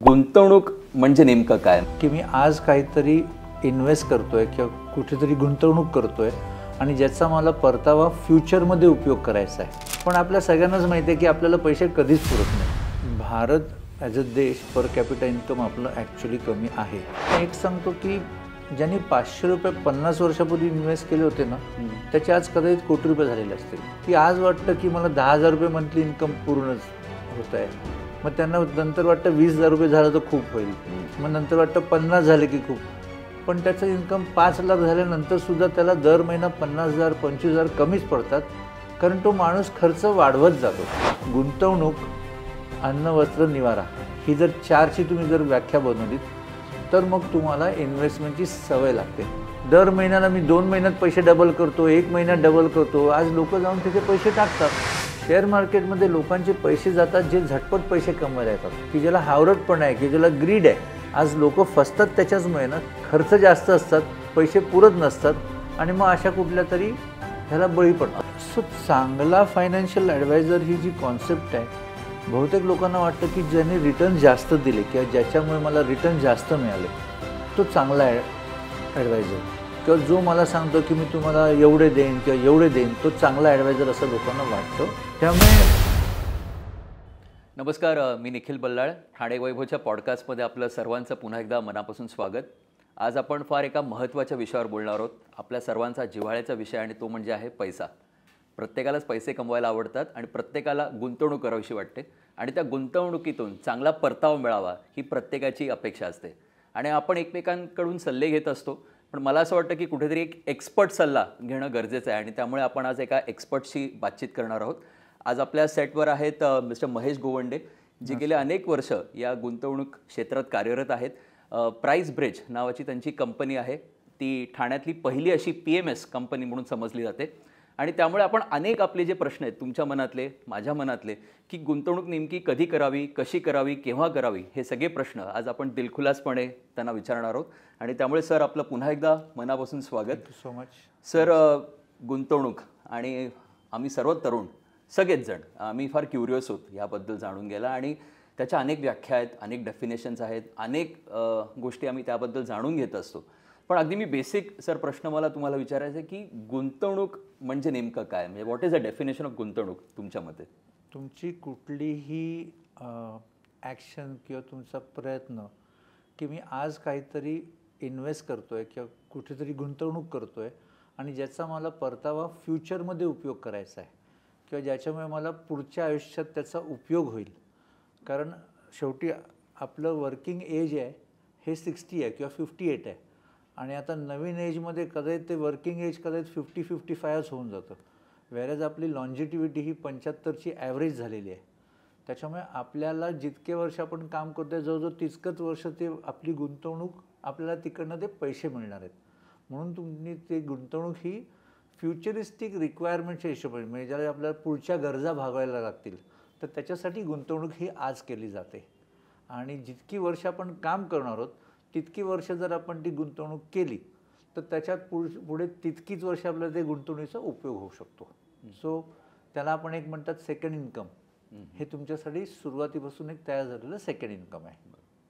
गुंतवणूक म्हणजे नेमकं काय? की मी आज काहीतरी इन्व्हेस्ट करतोय किंवा कुठेतरी गुंतवणूक करतोय आणि ज्याचा मला परतावा फ्युचरमध्ये उपयोग करायचा आहे. पण आपल्या सगळ्यांनाच माहिती आहे की आपल्याला पैसे कधीच पुरत नाही. भारत ॲज अ देश पर कॅपिटा इन्कम आपलं ॲक्च्युली कमी आहे. एक सांगतो की ज्यांनी 500 रुपये 50 वर्षापूर्वी इन्व्हेस्ट केले होते ना, त्याचे आज कदाचित कोटी रुपये झालेले असतील. की आज वाटतं की मला 10,000 रुपये मंथली इन्कम पूर्णच होत आहे. मग त्यांना नंतर वाटतं 20,000 रुपये झालं तर खूप होईल. मग नंतर वाटतं 50 झाले की खूप. पण त्याचं इन्कम 5 लाख झाल्यानंतरसुद्धा त्याला दर महिना 50,000 25,000 कमीच पडतात. कारण तो माणूस खर्च वाढवत जातो. गुंतवणूक, अन्न, वस्त्र, निवारा ही जर 4ची तुम्ही जर व्याख्या बनवलीत तर मग तुम्हाला इन्व्हेस्टमेंटची सवय लागते. दर महिन्याला मी 2 महिन्यात पैसे डबल करतो, 1 महिन्यात डबल करतो. आज लोक जाऊन तिथे पैसे टाकतात. शेअर मार्केटमध्ये लोकांचे पैसे जातात जे झटपट पैसे कमवायला येतात, की ज्याला हावरटपण आहे, की ज्याला ग्रीड आहे. आज लोक फसतात त्याच्याचमुळे ना. खर्च जास्त असतात, पैसे पुरत नसतात आणि मग अशा कुठल्या तरी ह्याला बळी पडतात. सो चांगला फायनान्शियल ॲडवायझर ही जी कॉन्सेप्ट आहे, बहुतेक लोकांना वाटतं की ज्याने रिटर्न जास्त दिले किंवा ज्याच्यामुळे मला रिटर्न जास्त मिळाले तो चांगला ॲडवायझर, किंवा जो मला सांगतो की मी तुम्हाला एवढे देईन किंवा एवढे देईन, तो चांगला ॲडवायझर असं लोकांना वाटतं. त्यामुळे नमस्कार, मी निखिल बल्लाळ. ठाणे वैभवच्या पॉडकास्टमध्ये आपलं सर्वांचं पुन्हा एकदा मनापासून स्वागत. आज आपण फार एका महत्त्वाच्या विषयावर बोलणार आहोत. आपल्या सर्वांचा जिव्हाळ्याचा विषय आणि तो म्हणजे आहे पैसा. प्रत्येकालाच पैसे कमवायला आवडतात आणि प्रत्येकाला गुंतवणूक करावीशी वाटते आणि त्या गुंतवणुकीतून चांगला परतावा मिळावा ही प्रत्येकाची अपेक्षा असते आणि आपण एकमेकांकडून सल्ले घेत असतो. पण मला असं वाटतं की कुठेतरी एक एक्सपर्ट सल्ला घेणं गरजेचं आहे आणि त्यामुळे आपण आज एका एक्सपर्टशी बातचीत करणार आहोत. आज आपल्या सेटवर आहेत मिस्टर महेश गोवंडे, जे गेले अनेक वर्ष या गुंतवणूक क्षेत्रात कार्यरत आहेत. प्राइस ब्रिज नावाची त्यांची कंपनी आहे. ती ठाण्यातली पहिली अशी PMS कंपनी म्हणून समजली जाते आणि त्यामुळे आपण अनेक आपले जे प्रश्न आहेत तुमच्या मनातले, माझ्या मनातले, की गुंतवणूक नेमकी कधी करावी, कशी करावी, केव्हा करावी, हे सगळे प्रश्न आज आपण दिलखुलासपणे त्यांना विचारणार आहोत. आणि त्यामुळे सर आपलं पुन्हा एकदा मनापासून स्वागत. Thank you so much. सर, गुंतवणूक आणि आम्ही सर्व तरुण सगळेच जण आम्ही फार क्युरियस होत याबद्दल जाणून गेला आणि त्याच्या अनेक व्याख्या आहेत, अनेक डेफिनेशन्स आहेत, अनेक गोष्टी आम्ही त्याबद्दल जाणून घेत असतो. पण अगदी मी बेसिक सर प्रश्न मला तुम्हाला विचारायचा आहे की गुंतवणूक म्हणजे नेमकं काय? म्हणजे what is the definition of गुंतवणूक तुमच्या मते? तुमची कुठलीही ॲक्शन किंवा तुमचा प्रयत्न की मी आज काहीतरी इन्व्हेस्ट करतोय किंवा कुठेतरी गुंतवणूक करतोय आणि ज्याचा मला परतावा फ्युचरमध्ये उपयोग करायचा आहे किंवा ज्याच्यामुळे मला पुढच्या आयुष्यात त्याचा उपयोग होईल. कारण शेवटी आपलं वर्किंग एज आहे हे 60 आहे किंवा 58 आहे आणि आता नवीन एजमध्ये कदाचित ते वर्किंग एज कदाचित 50-55च होऊन जातं. व्हेरॅज आपली लॉन्जिटिव्हिटी ही 75ची ॲव्हरेज झालेली आहे. त्याच्यामुळे आपल्याला जितके वर्ष आपण काम करतोय जवळजवळ तितकंच वर्ष ते आपली गुंतवणूक आपल्याला तिकडनं ते पैसे मिळणार आहेत. म्हणून तुम्ही ते गुंतवणूक ही फ्युचरिस्टिक रिक्वायरमेंटच्या हिशोबाने, म्हणजे ज्याला आपल्याला पुढच्या गरजा भागवायला लागतील तर त्याच्यासाठी गुंतवणूक ही आज केली जाते. आणि जितकी वर्ष आपण काम करणार आहोत तितकी वर्ष जर आपण ती गुंतवणूक केली तर त्याच्यात पुढे तितकीच वर्ष आपल्याला ते गुंतवणुकीचा उपयोग होऊ शकतो. सो त्याला आपण एक म्हणतात सेकंड इन्कम. हे तुमच्यासाठी सुरुवातीपासून एक तयार झालेलं सेकंड इन्कम आहे.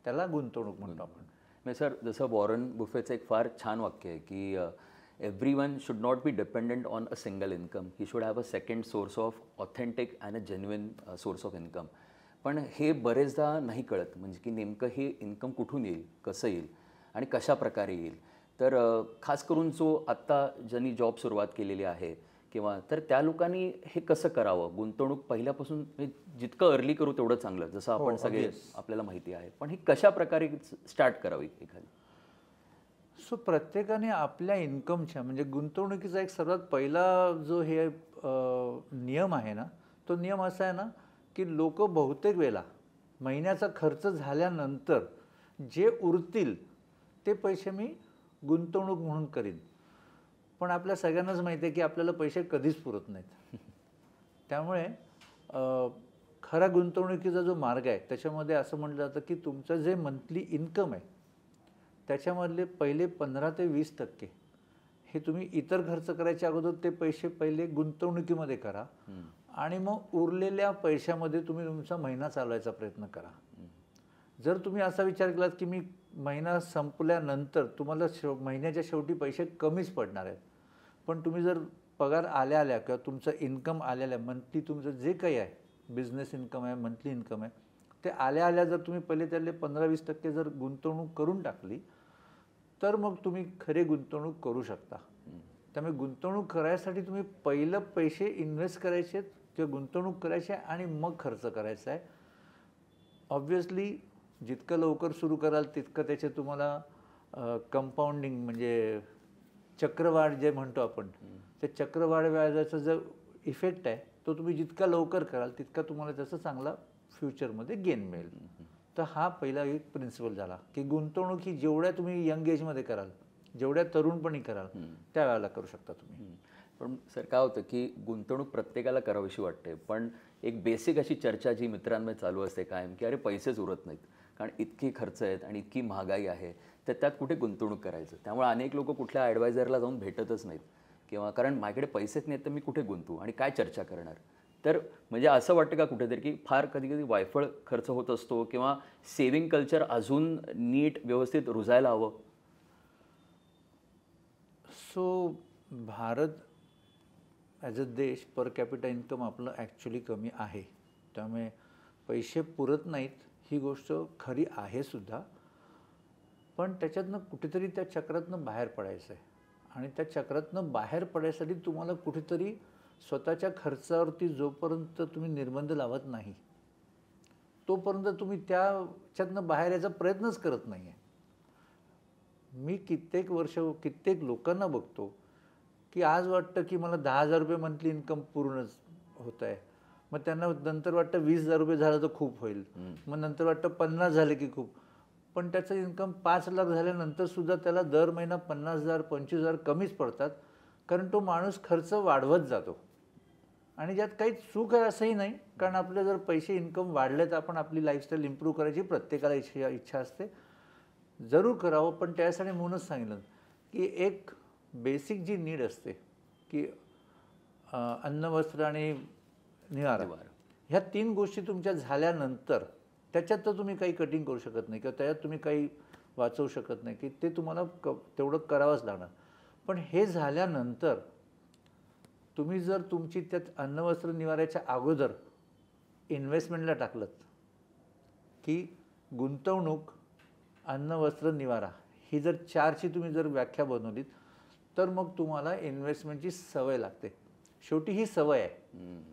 त्याला गुंतवणूक म्हणतो आपण. म्हणजे सर, जसं वॉरन बुफेचं एक फार छान वाक्य आहे की everyone should not be dependent on a single income. He should have a second source of authentic and a genuine source of income. पण हे बरेचदा नाही कळत, म्हणजे की नेमकं हे इन्कम कुठून येईल, कसं येईल आणि कशा प्रकारे येईल. तर खास करून जो आत्ता ज्यांनी जॉब सुरुवात केलेली आहे किंवा तर त्या लोकांनी हे कसं करावं? गुंतवणूक पहिल्यापासून जितकं अर्ली करू तेवढं चांगलं, जसं आपण सगळे आपल्याला माहिती आहे. पण ही कशा प्रकारे स्टार्ट करावी एखादी? सो प्रत्येकाने आपल्या इन्कमच्या, म्हणजे गुंतवणुकीचा एक सर्वात पहिला जो हे नियम आहे ना, तो नियम असा आहे ना की लोक बहुतेक वेळेला महिन्याचा खर्च झाल्यानंतर जे उरतील ते पैसे मी गुंतवणूक म्हणून करीन. पण आपल्या सगळ्यांनाच माहिती आहे की आपल्याला पैसे कधीच पुरत नाहीत. त्यामुळे खरा गुंतवणुकीचा जो मार्ग आहे त्याच्यामध्ये असं म्हटलं जातं की तुमचं जे मंथली इन्कम आहे त्याच्यामधले पहिले 15 ते 20% हे तुम्ही इतर खर्च करायच्या अगोदर ते पैसे पहिले गुंतवणुकीमध्ये करा आणि मग उरलेल्या पैशामध्ये तुम्ही तुमचा महिना चालवायचा प्रयत्न करा. जर तुम्ही असा विचार केलात की मी महिना संपल्यानंतर तुम्हाला महिन्याच्या शेवटी पैसे कमीच पडणार आहेत, पण तुम्ही जर पगार आल्या आल्या किंवा तुमचं इन्कम आल्या मंथली तुमचं जे काही आहे, बिझनेस इन्कम आहे, मंथली इन्कम आहे, ते आल्या आल्या जर तुम्ही पहिले त्यातले 15-20% जर गुंतवणूक करून टाकली तर मग तुम्ही खरे गुंतवणूक करू शकता. त्यामुळे गुंतवणूक करायसाठी तुम्ही पहिलं पैसे इन्व्हेस्ट करायचे किंवा गुंतवणूक करायची आणि मग खर्च करायचा आहे. ऑब्व्हियसली जितकं लवकर सुरू कराल तितकं त्याचे तुम्हाला कंपाऊंडिंग म्हणजे चक्रवाढ जे म्हणतो आपण, ते चक्रवाढ व्याजाचा जो इफेक्ट आहे तो तुम्ही जितका लवकर कराल तितका तुम्हाला त्याचा चांगला फ्युचरमध्ये गेन मिळेल. तर हा पहिला एक प्रिन्सिपल झाला की गुंतवणूक ही जेवढ्या तुम्ही यंग एजमध्ये कराल, जेवढ्या तरुणपणी कराल त्या वेळेला करू शकता तुम्ही. पण सर काय होतं की गुंतवणूक प्रत्येकाला करावीशी वाटते, पण एक बेसिक अशी चर्चा जी मित्रांमध्ये चालू असते कायम की अरे पैसेच उरत नाहीत, कारण इतकी खर्च आहेत आणि इतकी महागाई आहे, तर त्यात कुठे गुंतवणूक करायचं. त्यामुळे अनेक लोक कुठल्या ॲडवायझरला जाऊन भेटतच नाहीत, किंवा कारण माझ्याकडे पैसेच नाहीत तर मी कुठे गुंतवू आणि काय चर्चा करणार. तर म्हणजे असं वाटतं का कुठेतरी की फार कधी कधी वायफळ खर्च होत असतो, किंवा सेव्हिंग कल्चर अजून नीट व्यवस्थित रुजायला हवं. सो भारत ॲज अ देश पर कॅपिटा इन्कम आपलं ॲक्च्युली कमी आहे, त्यामुळे पैसे पुरत नाहीत ही गोष्ट खरी आहे सुद्धा. पण त्याच्यातनं कुठेतरी त्या चक्रातनं बाहेर पडायचं आहे, आणि त्या चक्रातनं बाहेर पडायसाठी तुम्हाला कुठेतरी स्वतःच्या खर्चावरती जोपर्यंत तुम्ही निर्बंध लावत नाही तोपर्यंत तुम्ही त्याच्यातनं बाहेर यायचा प्रयत्नच करत नाही आहे. मी कित्येक वर्ष कित्येक लोकांना बघतो की आज वाटतं की मला 10,000 रुपये मंथली इन्कम पूर्णच होत आहे, मग त्यांना नंतर वाटतं 20,000 रुपये झालं तर खूप होईल, मग नंतर वाटतं 50 झाले की खूप. पण त्याचं इन्कम 5 लाख झाल्यानंतरसुद्धा त्याला दर महिना 50,000 25,000 कमीच पडतात, कारण तो माणूस खर्च वाढवत जातो. आणि ज्यात काही चूक आहे असंही नाही, कारण आपले जर पैसे इन्कम वाढले तर आपण आपली लाईफस्टाईल इम्प्रूव्ह करायची प्रत्येकाला इच्छा असते, जरूर करावं. पण त्यासाठी म्हणूनच सांगितलं की एक बेसिक जी नीड असते की अन्न वस्त्र आणि निवारा, ह्या 3 गोष्टी तुमच्या झाल्यानंतर त्याच्यात तर तुम्ही काही कटिंग करू शकत नाही किंवा त्याच्यात तुम्ही काही वाचवू शकत नाही, की ते तुम्हाला तेवढं करावंच लागणार. पण हे झाल्यानंतर तुम्ही जर तुमची त्यात अन्न वस्त्र निवाऱ्याच्या अगोदर इन्व्हेस्टमेंटला टाकलं की गुंतवणूक, अन्न वस्त्र निवारा ही जर 4ची तुम्ही जर व्याख्या बनवलीत तर मग तुम्हाला इन्व्हेस्टमेंटची सवय लागते. शेवटी ही सवय आहे.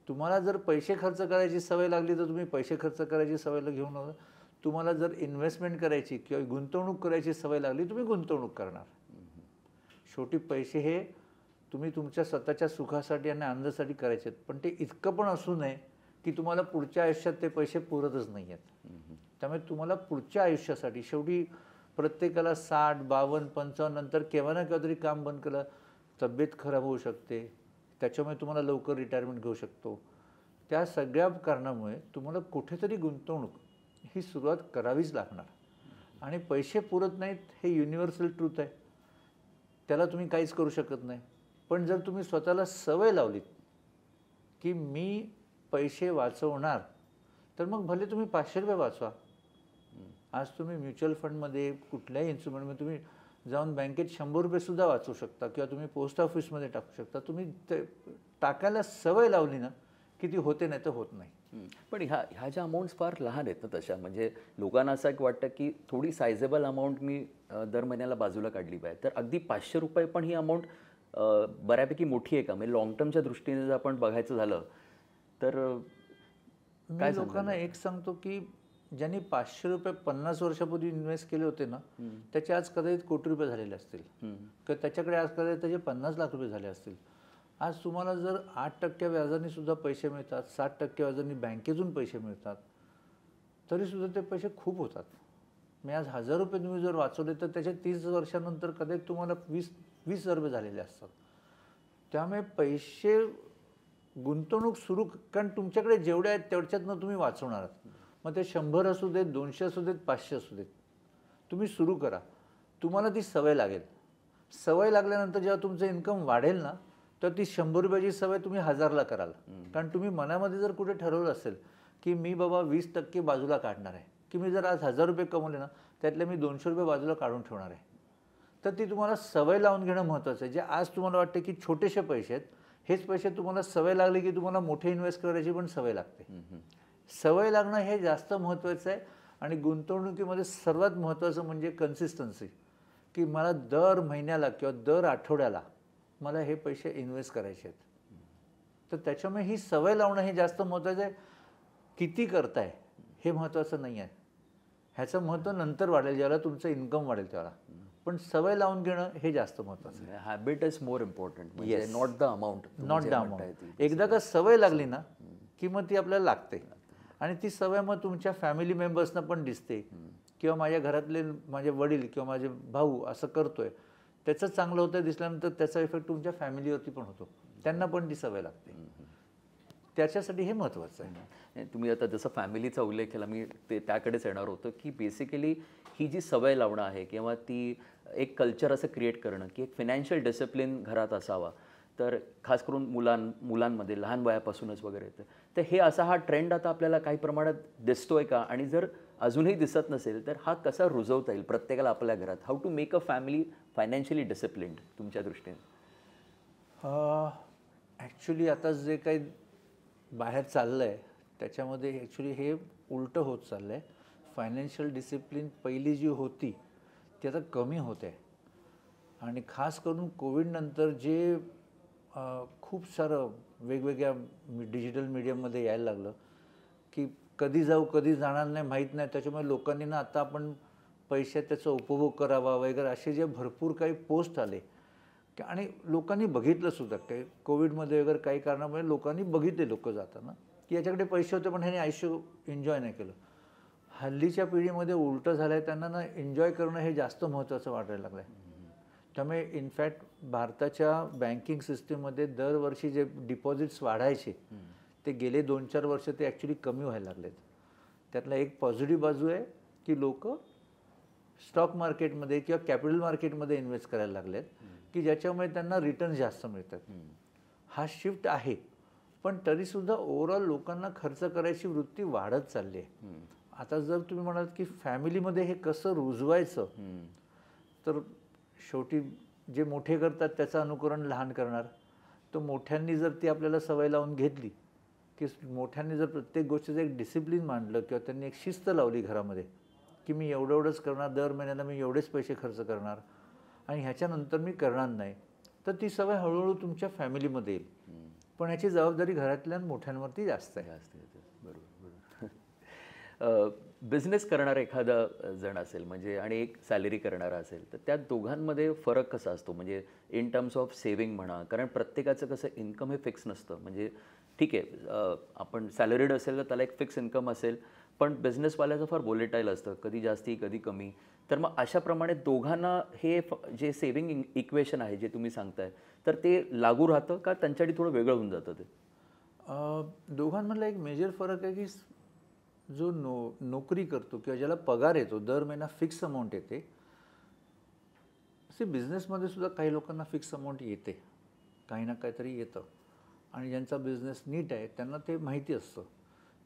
तुम्हाला जर पैसे खर्च करायची सवय लागली तर तुम्ही पैसे खर्च करायची सवय घेऊन नका. तुम्हाला जर इन्व्हेस्टमेंट करायची किंवा गुंतवणूक करायची सवय लागली तुम्ही गुंतवणूक करणार. शेवटी पैसे हे तुम्ही तुमच्या स्वतःच्या सुखासाठी आणि आनंदासाठी करायचे आहेत, पण ते इतकं पण असू नये की तुम्हाला पुढच्या आयुष्यात ते पैसे पुरतच नाही आहेत. त्यामुळे तुम्हाला पुढच्या आयुष्यासाठी शेवटी प्रत्येकाला 60, 52, 55 नंतर केव्हा ना केव्हा तरी काम बंद केलं, तब्येत खराब होऊ शकते, त्याच्यामुळे तुम्हाला लवकर रिटायरमेंट घेऊ शकतो. त्या सगळ्या कारणामुळे तुम्हाला कुठेतरी गुंतवणूक ही सुरुवात करावीच लागणार. आणि पैसे पुरत नाहीत हे युनिव्हर्सल ट्रूथ आहे, त्याला तुम्ही काहीच करू शकत नाही. पण जर तुम्ही स्वतःला सवय लावलीत की मी पैसे वाचवणार, तर मग भले तुम्ही 500 रुपये वाचवा. आज तुम्ही म्युच्युअल फंडमध्ये कुठल्याही इन्स्ट्रुमेंटमध्ये तुम्ही जाऊन बँकेत 100 रुपयेसुद्धा वाचवू शकता किंवा तुम्ही पोस्ट ऑफिसमध्ये टाकू शकता. तुम्ही ते टाकायला सवय लावली ना की ती होते, नाही तर होत नाही. पण ह्या ज्या अमाऊंट्स फार लहान आहेत ना तशा, म्हणजे लोकांना असं एक वाटतं की थोडी सायझेबल अमाऊंट मी दर महिन्याला बाजूला काढली पाहिजे, तर अगदी 500 रुपये पण ही अमाऊंट बऱ्यापैकी मोठी आहे का? म्हणजे लॉंग टर्मच्या दृष्टीने जर आपण बघायचं झालं तर मी लोकांना एक सांगतो की ज्यांनी 500 रुपये 50 वर्षापूर्वी इन्व्हेस्ट केले होते ना, त्याचे आज कदाचित कोटी रुपये झालेले असतील, किंवा त्याच्याकडे आज कदाचित त्याचे 50 लाख रुपये झाले असतील. आज तुम्हाला जर 8% व्याजाने सुद्धा पैसे मिळतात, 7% व्याजाने बँकेतून पैसे मिळतात, तरीसुद्धा ते पैसे खूप होतात. मी आज 1000 रुपये तुम्ही जर वाचवले तर त्याच्या 30 वर्षानंतर कदाचित तुम्हाला 20,000 रुपये झालेले असतात. त्यामुळे पैसे गुंतवणूक सुरू, कारण तुमच्याकडे जेवढे आहेत तेवढ्यातनं तुम्ही वाचवणार आहात. मग ते 100 असू देत, 200 असू देत, 500 असू देत, तुम्ही सुरू करा. तुम्हाला ती सवय लागेल. सवय लागल्यानंतर जेव्हा तुमचं इन्कम वाढेल ना, तर ती 100 रुपयाची सवय तुम्ही 1000ला कराल. कारण तुम्ही मनामध्ये जर कुठे ठरवलं असेल की मी बाबा 20% बाजूला काढणार आहे, की मी जर आज 1000 रुपये कमवले ना त्यातले मी 200 रुपये बाजूला काढून ठेवणार आहे. तर ती तुम्हाला सवय लावून घेणं महत्त्वाचं आहे. जे आज तुम्हाला वाटते की छोटेसे पैसे आहेत, हेच पैसे तुम्हाला सवय लागली की तुम्हाला मोठे इन्व्हेस्ट करायची पण सवय लागते. सवय लागणं हे जास्त महत्त्वाचं आहे. आणि गुंतवणुकीमध्ये सर्वात महत्त्वाचं म्हणजे कन्सिस्टन्सी, की मला दर महिन्याला किंवा दर आठवड्याला मला हे पैसे इन्व्हेस्ट करायचे आहेत. तर त्याच्यामुळे ही सवय लावणं हे जास्त महत्त्वाचं आहे. किती करताय हे महत्त्वाचं नाही आहे. ह्याचं महत्त्व नंतर वाढेल, ज्याला तुमचं इन्कम वाढेल त्याला. पण सवय लावून घेणं हे जास्त महत्त्वाचं आहे. हॅबिट इज मोर इम्पॉर्टंट, म्हणजे not the amount. Not the amount. एकदा का सवय लागली ना की मग ती आपल्याला लागते. आणि ती सवय मग तुमच्या फॅमिली मेंबर्सना पण दिसते, किंवा माझ्या घरातले माझे वडील किंवा माझे भाऊ असं करतोय, त्याचं चांगलं होतं दिसल्यानंतर त्याचा इफेक्ट तुमच्या फॅमिलीवरती पण होतो, त्यांना पण ती सवय लागते. त्याच्यासाठी हे महत्त्वाचं आहे. तुम्ही आता जसं फॅमिलीचा उल्लेख केला, मी त्याकडेच येणार होतं, की बेसिकली ही जी सवय लावणं आहे किंवा ती एक कल्चर असं क्रिएट करणं, की एक फायनान्शियल डिसिप्लिन घरात असावा, तर खास करून मुलांमध्ये लहान वयापासूनच वगैरे येतं. तर हे असा हा ट्रेंड आता आपल्याला काही प्रमाणात दिसतोय का? आणि जर अजूनही दिसत नसेल तर हा कसा रुजवता येईल प्रत्येकाला आपल्या घरात? How to make a family financially disciplined तुमच्या दृष्टीने? ॲक्च्युली आता जे काही बाहेर चाललं आहे त्याच्यामध्ये ॲक्च्युली हे उलटं होत चाललं आहे. फायनान्शियल डिसिप्लिन पहिली जी होती ती आता कमी होते आहे. आणि खास करून कोविडनंतर जे खूप सारं वेगवेगळ्या डिजिटल मीडियममध्ये यायला लागलं, की कधी जाऊ कधी जाणार नाही माहीत नाही. त्याच्यामुळे लोकांनी ना आता आपण पैशात त्याचा उपभोग करावा वगैरे असे जे भरपूर काही पोस्ट आले, आणि लोकांनी बघितलंसुद्धा काही कोविडमध्ये वगैरे काही कारणामुळे लोकांनी बघितले लोक जाताना की याच्याकडे पैसे होते पण ह्याने आयुष्य एन्जॉय नाही केलं. हल्लीच्या पिढीमध्ये उलटं झालं आहे. त्यांना ना एन्जॉय करणं हे जास्त महत्त्वाचं वाटायला लागलं आहे. त्यामुळे इनफॅक्ट भारताच्या बँकिंग सिस्टीममध्ये दरवर्षी जे डिपॉझिट्स वाढायचे ते गेले 2-4 वर्ष ते ॲक्च्युली कमी व्हायला लागलेत. त्यातला एक पॉझिटिव्ह बाजू आहे की लोक स्टॉक मार्केटमध्ये किंवा कॅपिटल मार्केटमध्ये इन्व्हेस्ट करायला लागलेत, की ज्याच्यामुळे त्यांना रिटर्न जास्त मिळतात. हा शिफ्ट आहे. पण तरीसुद्धा ओव्हरऑल लोकांना खर्च करायची वृत्ती वाढत चालली आहे. आता जर तुम्ही म्हणाल की फॅमिलीमध्ये हे कसं रुजवायचं, तर शेवटी जे मोठे करतात त्याचं अनुकरण लहान करणार. तर मोठ्यांनी जर ती आपल्याला सवय लावून घेतली, की मोठ्यांनी जर प्रत्येक गोष्टीचं एक डिसिप्लिन मांडलं किंवा त्यांनी एक शिस्त लावली घरामध्ये, की मी एवढंच करणार, दर महिन्याला मी एवढेच पैसे खर्च करणार आणि ह्याच्यानंतर मी करणार नाही, तर ती सवय हळूहळू तुमच्या फॅमिलीमध्ये येईल. पण ह्याची जबाबदारी घरातल्या मोठ्यांवरती जास्त आहे. बरोबर. बिझनेस करणारा एखादा जण असेल म्हणजे आणि एक सॅलरी करणारा असेल, तर त्या दोघांमध्ये फरक कसा असतो? म्हणजे इन टर्म्स ऑफ सेविंग म्हणा, कारण प्रत्येकाचं कसं इन्कम हे फिक्स नसतं. म्हणजे ठीक आहे, आपण सॅलरीड असेल तर त्याला एक फिक्स इन्कम असेल, पण बिझनेसवाल्याचं फार वोलेटाईल असतं, कधी जास्ती कधी कमी. तर मग अशाप्रमाणे दोघांना हे जे सेविंग इक्वेशन आहे जे तुम्ही सांगताय, तर ते लागू राहतं का त्यांच्यासाठी थोडं वेगळं होऊन जातं ते? दोघांमधला एक मेजर फरक आहे की जो नोकरी करतो किंवा ज्याला पगार येतो, दर महिना फिक्स अमाऊंट येते. असे बिझनेसमध्ये सुद्धा काही लोकांना फिक्स अमाऊंट येते, काही ना काहीतरी येतं. आणि ज्यांचा बिझनेस नीट आहे त्यांना ते माहिती असतं.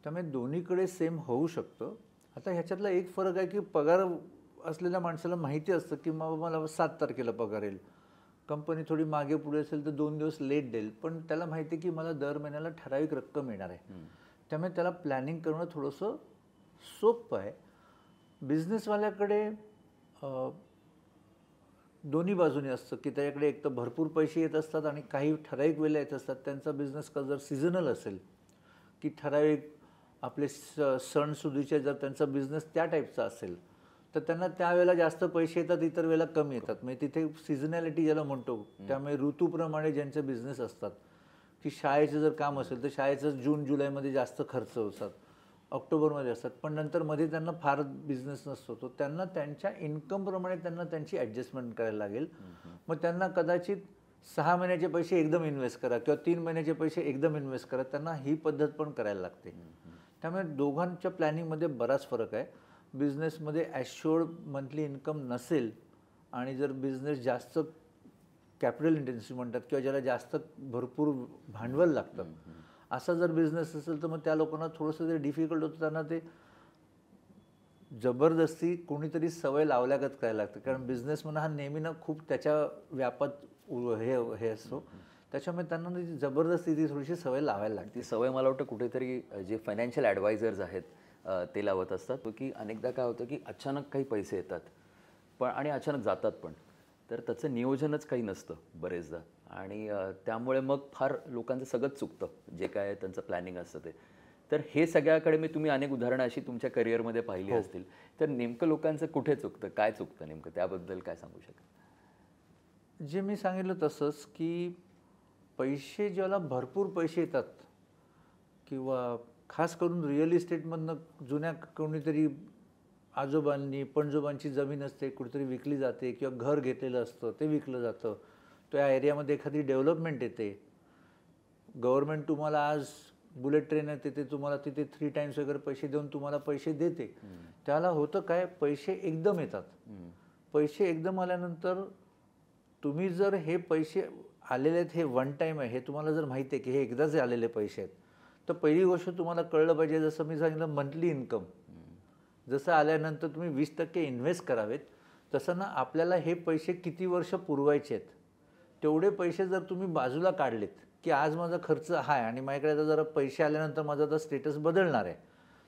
त्यामुळे दोन्हीकडे सेम होऊ शकतं. आता ह्याच्यातला एक फरक आहे की पगार असलेल्या माणसाला माहिती असतं की मला 7 तारखेला पगार येईल. कंपनी थोडी मागे पुढे असेल तर 2 दिवस लेट देईल, पण त्याला माहिती आहे की मला दर महिन्याला ठराविक रक्कम येणार आहे. त्यामुळे त्याला प्लॅनिंग करणं थोडंसं सोपं आहे. बिझनेसवाल्याकडे दोन्ही बाजूने असतं की त्याच्याकडे एक तर भरपूर पैसे येत असतात आणि काही ठराविक वेळेला येत असतात. त्यांचा बिझनेस का जर सीझनल असेल, की ठराविक आपले सणसुदीचे जर त्यांचा बिझनेस त्या टाईपचा असेल, तर त्यांना त्यावेळेला जास्त पैसे येतात, इतर वेळेला कमी येतात. म्हणजे तिथे सिझनॅलिटी ज्याला म्हणतो, त्यामुळे ऋतूप्रमाणे ज्यांचे बिझनेस असतात, की शाळेचं जर काम असेल तर शाळेचं जून जुलैमध्ये जास्त खर्च होतात, ऑक्टोबरमध्ये असतात, पण नंतर मध्ये त्यांना फार बिझनेस नसतो. तो त्यांना त्यांच्या इन्कमप्रमाणे त्यांना त्यांची ॲडजस्टमेंट करायला लागेल. मग त्यांना कदाचित 6 महिन्याचे पैसे एकदम इन्व्हेस्ट करा किंवा 3 महिन्याचे पैसे एकदम इन्व्हेस्ट करा, त्यांना ही पद्धत पण करायला लागते. त्यामुळे दोघांच्या प्लॅनिंगमध्ये बराच फरक आहे. बिझनेसमध्ये ॲश्युअर्ड मंथली इन्कम नसेल आणि जर बिझनेस जास्त कॅपिटल इंटेन्सिव्ह म्हणतात किंवा ज्याला जास्त भरपूर भांडवल लागतं, असा जर बिझनेस असेल तर मग त्या लोकांना थोडंसं ते डिफिकल्ट होतं, त्यांना ते जबरदस्ती कोणीतरी सवय लावल्यागत करायला लागतं. कारण बिझनेस म्हणा हा नेहमी ना खूप त्याच्या व्यापात हे असतो, त्याच्यामुळे त्यांना ती जबरदस्ती ती थोडीशी सवय लावायला लागते. ती सवय मला वाटतं कुठेतरी जे फायनान्शियल ॲडवायझर्स आहेत ते लावत असतात, की अनेकदा काय होतं की अचानक काही पैसे येतात पण आणि अचानक जातात पण, तर त्याचं नियोजनच काही नसतं बरेचदा आणि त्यामुळे मग फार लोकांचं सगळंच चुकतं जे काय त्यांचं प्लॅनिंग असतं ते. तर हे सगळ्याकडे मी तुम्ही अनेक उदाहरणं अशी तुमच्या करिअरमध्ये पाहिली असतील, तर नेमकं लोकांचं कुठे चुकतं, काय चुकतं नेमकं, त्याबद्दल काय सांगू शकाल? जे मी सांगितलं तसंच की पैसे ज्याला भरपूर पैसे येतात किंवा खास करून रिअल इस्टेटमधनं जुन्या कोणीतरी आजोबांनी पणजोबांची जमीन असते, कुठेतरी विकली जाते किंवा घर घेतलेलं असतं ते विकलं जातं, त्या एरियामध्ये एखादी डेव्हलपमेंट येते, गव्हर्नमेंट तुम्हाला आज बुलेट ट्रेन येते ते तुम्हाला तिथे 3 टाइम्स वगैरे पैसे देऊन तुम्हाला पैसे देते. त्याला होतं काय, पैसे एकदम येतात. पैसे एकदम आल्यानंतर तुम्ही जर हे पैसे आलेले आहेत हे वन टाईम आहे हे तुम्हाला जर माहिती आहे की हे एकदाच आलेले पैसे आहेत, तर पहिली गोष्ट तुम्हाला कळलं पाहिजे, जसं मी सांगितलं मंथली इन्कम जसं आल्यानंतर तुम्ही 20% इन्व्हेस्ट करावेत, तसं ना आपल्याला हे पैसे किती वर्ष पुरवायचे आहेत तेवढे पैसे जर तुम्ही बाजूला काढलेत की आज माझा खर्च आहे आणि माझ्याकडे आता जरा पैसे आल्यानंतर माझा आता स्टेटस बदलणार आहे,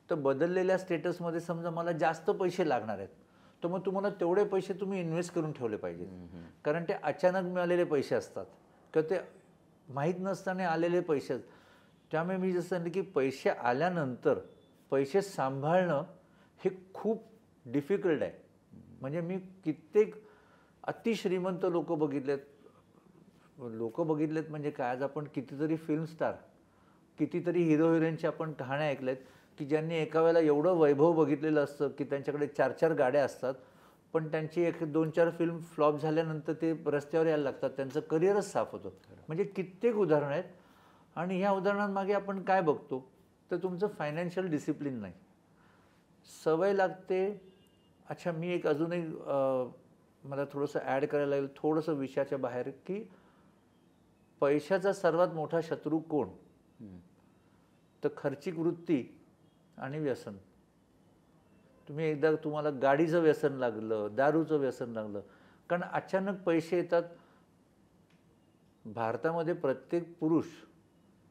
तर बदललेल्या स्टेटसमध्ये समजा मला जास्त पैसे लागणार आहेत, तर मग तुम्हाला तेवढे पैसे तुम्ही इन्व्हेस्ट करून ठेवले पाहिजेत. कारण ते अचानक मिळालेले पैसे असतात किंवा ते माहीत नसताना आलेले पैसे. त्यामुळे मी जसं सांगितलं की पैसे आल्यानंतर पैसे सांभाळणं हे खूप डिफिकल्ट आहे. म्हणजे मी कित्येक अतिश्रीमंत लोक बघितलेत म्हणजे काय, आज आपण कितीतरी फिल्म स्टार, कितीतरी हिरो हिरोईनची आपण कहाण्या ऐकल्यात की ज्यांनी एका वेळेला एवढं वैभव बघितलेलं असतं की त्यांच्याकडे 4-4 गाड्या असतात, पण त्यांची 1-2-4 फिल्म फ्लॉप झाल्यानंतर ते रस्त्यावर यायला लागतात, त्यांचं करिअरच साफ होतं. म्हणजे कित्येक उदाहरणं आहेत. आणि ह्या उदाहरणांमागे आपण काय बघतो तर तुमचं फायनान्शियल डिसिप्लिन नाही, सवय लागते. अच्छा, मी एक अजूनही मला थोडंसं ॲड करायला लागेल, थोडंसं विषयाच्या बाहेर, की पैशाचा सर्वात मोठा शत्रू कोण, तर खर्चिक वृत्ती आणि व्यसन. तुम्ही एकदा तुम्हाला गाडीचं व्यसन लागलं, दारूचं व्यसन लागलं, कारण अचानक पैसे येतात. भारतामध्ये प्रत्येक पुरुष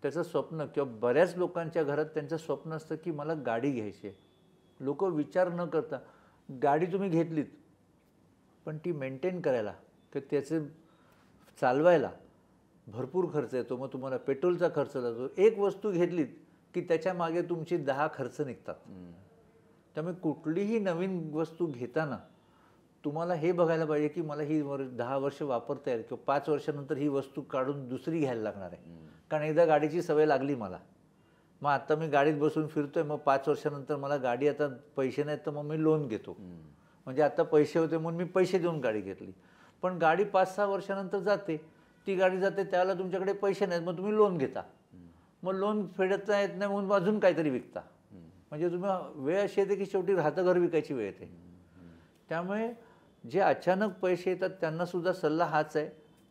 त्याचं स्वप्न किंवा बऱ्याच लोकांच्या घरात त्यांचं स्वप्न असतं की मला गाडी घ्यायची आहे. लोक विचार न करता गाडी तुम्ही घेतलीत, पण ती मेंटेन करायला किंवा त्याचे चालवायला भरपूर खर्च येतो. मग तुम्हाला पेट्रोलचा खर्च लागतो. एक वस्तू घेतलीत की त्याच्या मागे तुमची 10 खर्च निघतात. त्यामुळे कुठलीही नवीन वस्तू घेताना तुम्हाला हे बघायला पाहिजे की मला ही 10 वर्ष वापरता येईल किंवा 5 वर्षानंतर ही वस्तू काढून दुसरी घ्यायला लागणार आहे. कारण एकदा गाडीची सवय लागली मला, मग आता मी गाडीत बसून फिरतोय, मग 5 वर्षानंतर मला गाडी आता पैसे नाहीत तर मग मी लोन घेतो. म्हणजे आता पैसे होते म्हणून मी पैसे देऊन गाडी घेतली, पण गाडी 5-6 वर्षानंतर जाते, ती गाडी जाते, त्यावेळेला तुमच्याकडे पैसे नाहीत, मग तुम्ही लोन घेता, मग लोन फेडता येत नाही म्हणून अजून काहीतरी विकता. म्हणजे तुम्ही वेळ अशी येते की शेवटी राहतं घर विकायची वेळ येते. त्यामुळे जे अचानक पैसे येतात त्यांनासुद्धा सल्ला हाच आहे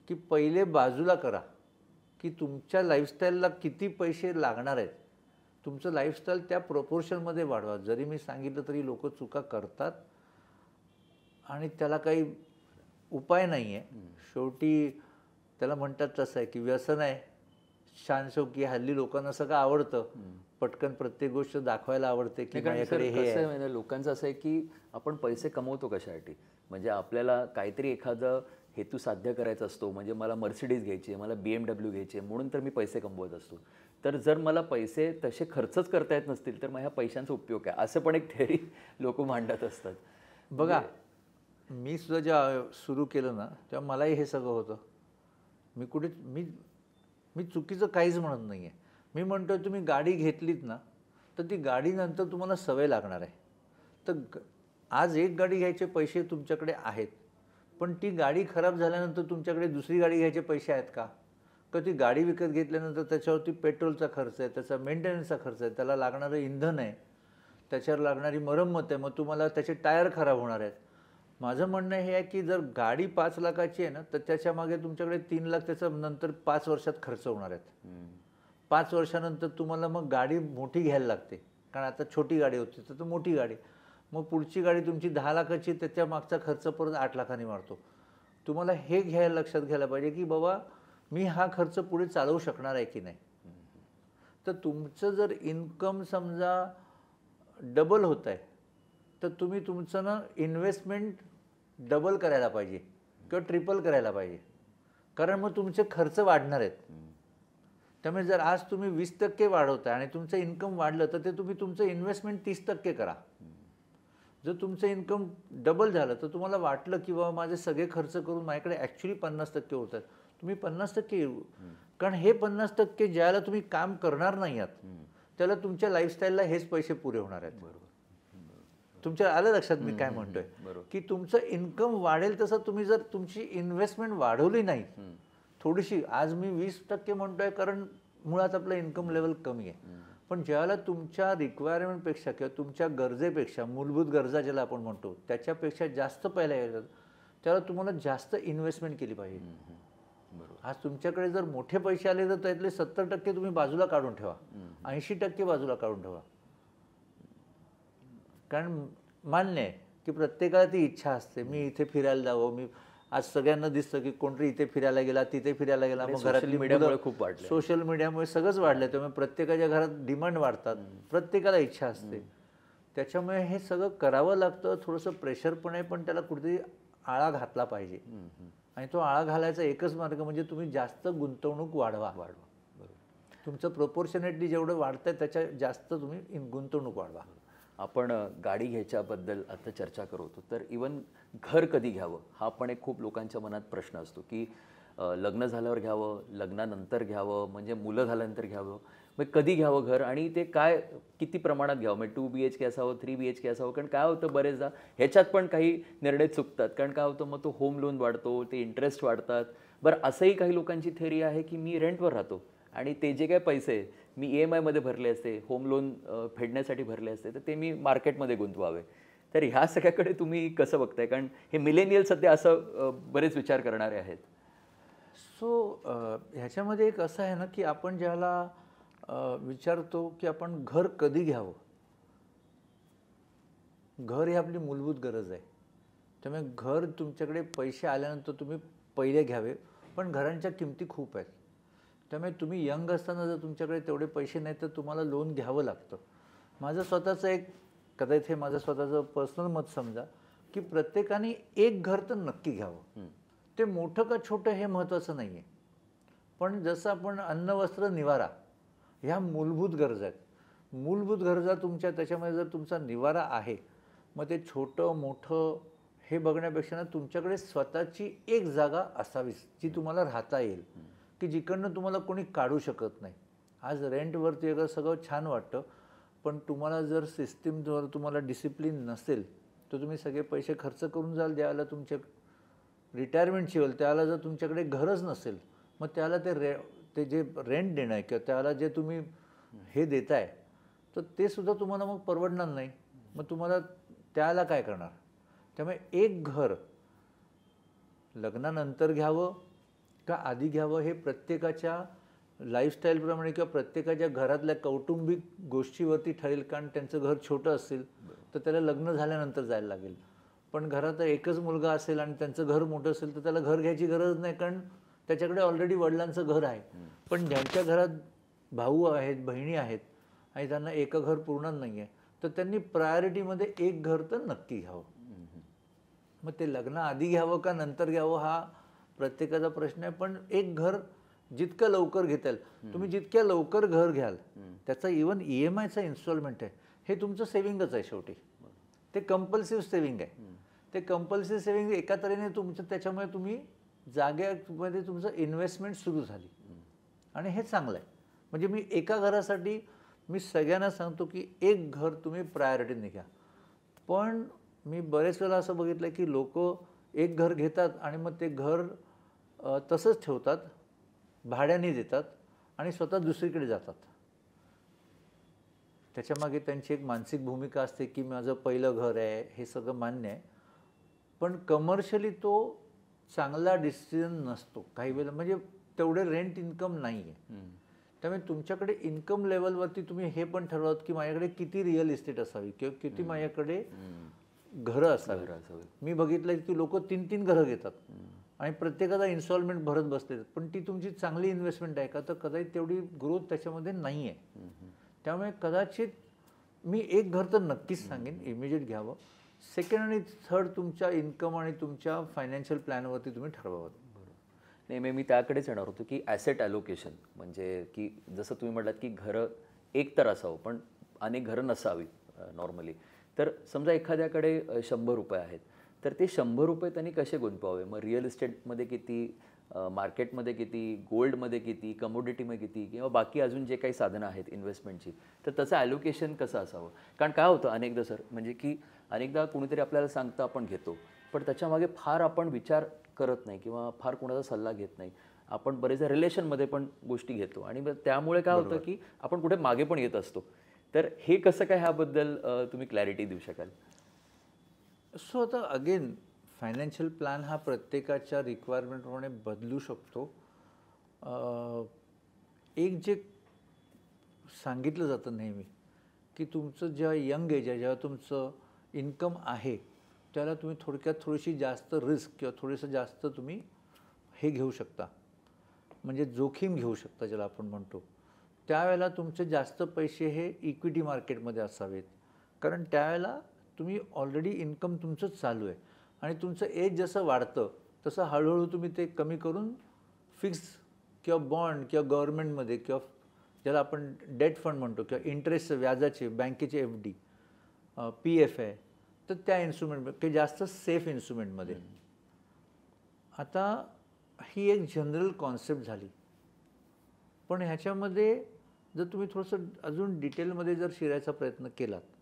की पहिले बाजूला करा की तुमच्या लाईफस्टाईलला किती पैसे लागणार आहेत, तुमचं लाईफस्टाईल त्या प्रोपोर्शनमध्ये वाढवा. जरी मी सांगितलं तरी लोक चुका करतात आणि त्याला काही उपाय नाही आहे. शेवटी त्याला म्हणतात तसं आहे की व्यसन आहे शानशौकी. हल्ली लोकांना सगळं आवडतं, पटकन प्रत्येक गोष्ट दाखवायला आवडते की माझ्याकडे हे आहे. म्हणजे लोकांचं असं आहे की आपण पैसे कमवतो कशासाठी, म्हणजे आपल्याला काहीतरी एखादं हेतू साध्य करायचा असतो. म्हणजे मला मर्सिडीज घ्यायची आहे, मला BMW घ्यायची आहे, म्हणून तर मी पैसे कमवत असतो. तर जर मला पैसे तसे खर्चच करता येत नसतील तर मग ह्या पैशांचा उपयोग काय, असं पण एक थेअरी लोक मांडत असतात. बघा, मी सुद्धा जेव्हा सुरू केलं ना तेव्हा मलाही हे सगळं होतं. मी चुकीचं काहीच म्हणत नाही आहे. मी म्हणतो आहे तुम्ही गाडी घेतलीत ना तर ती गाडीनंतर तुम्हाला सवय लागणार आहे. तर आज एक गाडी घ्यायचे पैसे तुमच्याकडे आहेत, पण ती गाडी खराब झाल्यानंतर तुमच्याकडे दुसरी गाडी घ्यायचे पैसे आहेत का? तर ती गाडी विकत घेतल्यानंतर त्याच्यावरती पेट्रोलचा खर्च आहे, त्याचा मेंटेनन्सचा खर्च आहे, त्याला लागणारं इंधन आहे, त्याच्यावर लागणारी मरम्मत आहे, मग तुम्हाला त्याचे टायर खराब होणार आहेत. माझं म्हणणं हे आहे की जर गाडी 5 लाखाची आहे ना तर त्याच्या मागे तुमच्याकडे 3 लाख त्याचा नंतर 5 वर्षात खर्च होणार आहेत. 5 वर्षानंतर तुम्हाला मग गाडी मोठी घ्यायला लागते, कारण आता छोटी गाडी होती तर मोठी गाडी, मग पुढची गाडी तुमची 10 लाखाची, त्याच्या मागचा खर्च परत 8 लाखांनी वाढतो. तुम्हाला हे लक्षात घ्यायला पाहिजे की बाबा मी हा खर्च पुढे चालवू शकणार आहे की नाही. तर तुमचं जर इन्कम समजा डबल होत आहे तर तुम्ही तुमचं ना इन्व्हेस्टमेंट डबल करायला पाहिजे किंवा ट्रिपल करायला पाहिजे, कारण मग तुमचे खर्च वाढणार आहेत. त्यामुळे जर आज तुम्ही 20% वाढवताय आणि तुमचं इन्कम वाढलं तर ते तुम्ही तुमचं इन्व्हेस्टमेंट 30% करा. जर तुमचं इन्कम डबल झालं तर तुम्हाला वाटलं की बाबा माझे सगळे खर्च करून माझ्याकडे ॲक्च्युली 50% होत आहेत, तुम्ही 50% येऊ, कारण हे 50% ज्याला तुम्ही काम करणार नाही आहात त्याला तुमच्या लाईफस्टाईलला हेच पैसे पुरे होणार आहेत. बरोबर. तुमच्या आलं लक्षात मी काय म्हणतोय की तुमचं इन्कम वाढेल तसं तुम्ही जर तुमची इन्व्हेस्टमेंट वाढवली नाही थोडीशी, आज मी 20% म्हणतोय कारण मुळात आपलं इन्कम लेवल कमी आहे, पण ज्यावेळेला तुमच्या रिक्वायरमेंटपेक्षा किंवा तुमच्या गरजेपेक्षा, मूलभूत गरजा ज्याला आपण म्हणतो त्याच्यापेक्षा जास्त पहिल्या येतात, त्यावेळेला तुम्हाला जास्त इन्व्हेस्टमेंट केली पाहिजे. आज तुमच्याकडे जर मोठे पैसे आले तर त्यातले 70% तुम्ही बाजूला काढून ठेवा, 80% बाजूला काढून ठेवा. कारण मान्य आहे की प्रत्येकाला ती इच्छा असते मी इथे फिरायला जावं, मी आज सगळ्यांना दिसतं की कोणतरी इथे फिरायला गेला, तिथे फिरायला गेला, मग घरातली मीडियामुळे खूप वाढलं, सोशल मीडियामुळे सगळंच वाढलं, त्यामुळे प्रत्येकाच्या घरात डिमांड वाढतात, प्रत्येकाला इच्छा असते, त्याच्यामुळे हे सगळं करावं लागतं. थोडंसं प्रेशर पण आहे, पण त्याला कुठेतरी आळा घातला पाहिजे. आणि तो आळा घालायचा एकच मार्ग म्हणजे तुम्ही जास्त गुंतवणूक वाढवा. तुमचं प्रोपोर्शनेटली जेवढं वाढतंय त्याच्या जास्त तुम्ही गुंतवणूक वाढवा. आपण गाडी घ्यायच्याबद्दल आता चर्चा करत होतो, तर इवन घर कधी घ्यावं हा पण एक खूप लोकांच्या मनात प्रश्न असतो की लग्न झाल्यावर घ्यावं, लग्नानंतर घ्यावं, म्हणजे मुलं झाल्यानंतर घ्यावं, मग कधी घ्यावं घर, आणि ते काय किती प्रमाणात घ्यावं, म्हणजे 2 BHK असावं, 3 BHK असावं. कारण काय होतं बरेचदा ह्याच्यात पण काही निर्णय चुकतात, कारण काय होतं मग तो होम लोन वाढतो, ते इंटरेस्ट वाढतात. बरं, असंही काही लोकांची थेअरी आहे की मी रेंटवर राहतो आणि ते जे काही पैसे मी EMI मध्ये भरले असते, होम लोन फेडण्यासाठी भरले असते, तर ते मी मार्केटमध्ये गुंतवावे. तर ह्या सगळ्याकडे तुम्ही कसं बघताय, कारण हे मिलेनियल सध्या असं बरेच विचार करणारे आहेत. सो ह्याच्यामध्ये एक असं आहे ना की आपण ज्याला विचारतो की आपण घर कधी घ्यावं, घर ही आपली मूलभूत गरज आहे, त्यामुळे घर तुमच्याकडे पैसे आल्यानंतर तुम्ही पहिले घ्यावे, पण घरांच्या किमती खूप आहेत. त्यामुळे तुम्ही यंग असताना जर तुमच्याकडे तेवढे पैसे नाही तर तुम्हाला लोन घ्यावं लागतं. माझं स्वतःचं एक, कदाचित हे माझं स्वतःचं पर्सनल मत समजा की प्रत्येकाने एक घर तर नक्की घ्यावं. ते मोठं का छोटं हे महत्त्वाचं नाही आहे, पण जसं आपण अन्न, वस्त्र, निवारा ह्या मूलभूत गरजा आहेत. मूलभूत गरजा तुमच्या, त्याच्यामध्ये जर तुमचा निवारा आहे, मग ते छोटं मोठं हे बघण्यापेक्षा ना तुमच्याकडे स्वतःची एक जागा असावीच जी तुम्हाला राहता येईल, की जिकडनं तुम्हाला कोणी काढू शकत नाही. आज रेंटवरती अगर सगळं छान वाटतं, पण तुम्हाला जर सिस्टीमवर तुम्हाला डिसिप्लिन नसेल तर तुम्ही सगळे पैसे खर्च करून जाल, ज्यावेळेला तुमच्या रिटायरमेंटची होईल त्यावेळेला जर तुमच्याकडे घरच नसेल, मग त्याला ते जे रेंट देणं आहे किंवा त्याला जे तुम्ही हे देताय तर ते सुद्धा तुम्हाला मग परवडणार नाही. मग तुम्हाला त्याला काय करणार. त्यामुळे एक घर लग्नानंतर घ्यावं का आधी घ्यावं हे प्रत्येकाच्या लाईफस्टाईलप्रमाणे किंवा प्रत्येकाच्या घरातल्या कौटुंबिक गोष्टीवरती ठरेल. कारण त्यांचं घर छोटं असेल तर त्याला लग्न झाल्यानंतर जायला लागेल, पण घरात एकच मुलगा असेल आणि त्यांचं घर मोठं असेल तर त्याला घर घ्यायची गरज नाही, कारण त्याच्याकडे ऑलरेडी वडिलांचं घर आहे. पण ज्यांच्या घरात भाऊ आहेत, बहिणी आहेत आणि त्यांना एकं घर पुरणार नाही आहे तर त्यांनी प्रायोरिटीमध्ये एक घर तर नक्की घ्यावं. मग ते लग्न आधी घ्यावं का नंतर घ्यावं हा प्रत्येकाचा प्रश्न आहे, पण एक घर जितकं लवकर घेता येईल, तुम्ही जितक्या लवकर घर घ्याल त्याचा इवन EMIचा इन्स्टॉलमेंट आहे, हे तुमचं सेव्हिंगच आहे. शेवटी ते कंपल्सिव्ह सेव्हिंग आहे. ते कंपल्सिव्ह सेव्हिंग एका तऱ्हेने तुमचं, त्याच्यामुळे तुम्ही जागेमध्ये तुमचं इन्व्हेस्टमेंट सुरू झाली आणि हे चांगलं आहे. म्हणजे मी एका घरासाठी मी सगळ्यांना सांगतो की एक घर तुम्ही प्रायोरिटीने घ्या. पण मी बरेच वेळा असं बघितलं की लोक एक घर घेतात आणि मग ते घर तसंच ठेवतात, भाड्याने देतात आणि स्वतः दुसरीकडे जातात. त्याच्यामागे त्यांची एक मानसिक भूमिका असते की माझं पहिलं घर आहे, हे सगळं मान्य आहे, पण कमर्शियली तो चांगला डिसिजन नसतो काही वेळेला, म्हणजे तेवढे रेंट इन्कम नाही आहे. त्यामुळे तुमच्याकडे इन्कम लेवलवरती तुम्ही हे पण ठरवत की माझ्याकडे किती रिअल इस्टेट असावी किंवा किती माझ्याकडे घरं असावी. मी बघितलं की लोक 3-3 घरं घेतात आणि प्रत्येकाचा इन्स्टॉलमेंट भरत बसले, पण ती तुमची चांगली इन्व्हेस्टमेंट आहे का, तर कदाचित तेवढी ग्रोथ त्याच्यामध्ये नाही आहे. त्यामुळे कदाचित मी एक घर तर नक्कीच सांगेन इमिजिएट घ्यावं. सेकंड आणि थर्ड तुमच्या इन्कम आणि तुमच्या फायनान्शियल प्लॅनवरती तुम्ही ठरवावं. नाही, मी त्याकडेच येणार होतो की ॲसेट ॲलोकेशन, म्हणजे की जसं तुम्ही म्हटलात की घरं एक तर असावं पण अनेक घरं नसावी नॉर्मली. तर समजा एखाद्याकडे 100 रुपये आहेत, तर ते 100 रुपये त्यांनी कसे गुंतवावे? मग रिअल इस्टेटमध्ये किती, मार्केटमध्ये किती, गोल्डमध्ये किती, कमोडिटीमध्ये किती, किंवा बाकी अजून जे काही साधनं आहेत इन्व्हेस्टमेंटची, तर त्याचं ॲलोकेशन कसं असावं? कारण काय होतं अनेकदा सर, म्हणजे की अनेकदा कोणीतरी आपल्याला सांगतं आपण घेतो, पण त्याच्यामागे फार आपण विचार करत नाही किंवा फार कोणाचा सल्ला घेत नाही. आपण बरेचदा रिलेशनमध्ये पण गोष्टी घेतो आणि मग त्यामुळे काय होतं की आपण कुठे मागे पण येत असतो. तर हे कसं काय, ह्याबद्दल तुम्ही क्लॅरिटी देऊ शकाल? सो आता अगेन फायनान्शियल प्लॅन हा प्रत्येकाच्या रिक्वायरमेंटप्रमाणे बदलू शकतो. एक जे सांगितलं जातं नेहमी की तुमचं जेव्हा यंग एज आहे, जेव्हा तुमचं इन्कम आहे, त्याला तुम्ही थोडक्यात थोडीशी जास्त रिस्क किंवा थोडंसं जास्त तुम्ही हे घेऊ शकता, म्हणजे जोखीम घेऊ शकता ज्याला आपण म्हणतो. त्यावेळेला तुमचे जास्त पैसे हे इक्विटी मार्केटमध्ये असावेत, कारण त्यावेळेला तुम्ही ऑलरेडी इन्कम तुमचं चालू आहे आणि तुमचं एज जसं वाढतं तसं हळूहळू तुम्ही ते कमी करून फिक्स किंवा बॉन्ड किंवा गव्हर्नमेंटमध्ये किंवा ज्याला आपण डेट फंड म्हणतो किंवा इंटरेस्ट व्याजाचे बँकेचे FD, PF आहे, तर त्या इन्स्ट्रुमेंट ते जास्त सेफ इन्स्ट्रुमेंटमध्ये. आता ही एक जनरल कॉन्सेप्ट झाली, पण ह्याच्यामध्ये जर तुम्ही थोडंसं अजून डिटेलमध्ये जर शिरायचा प्रयत्न केलात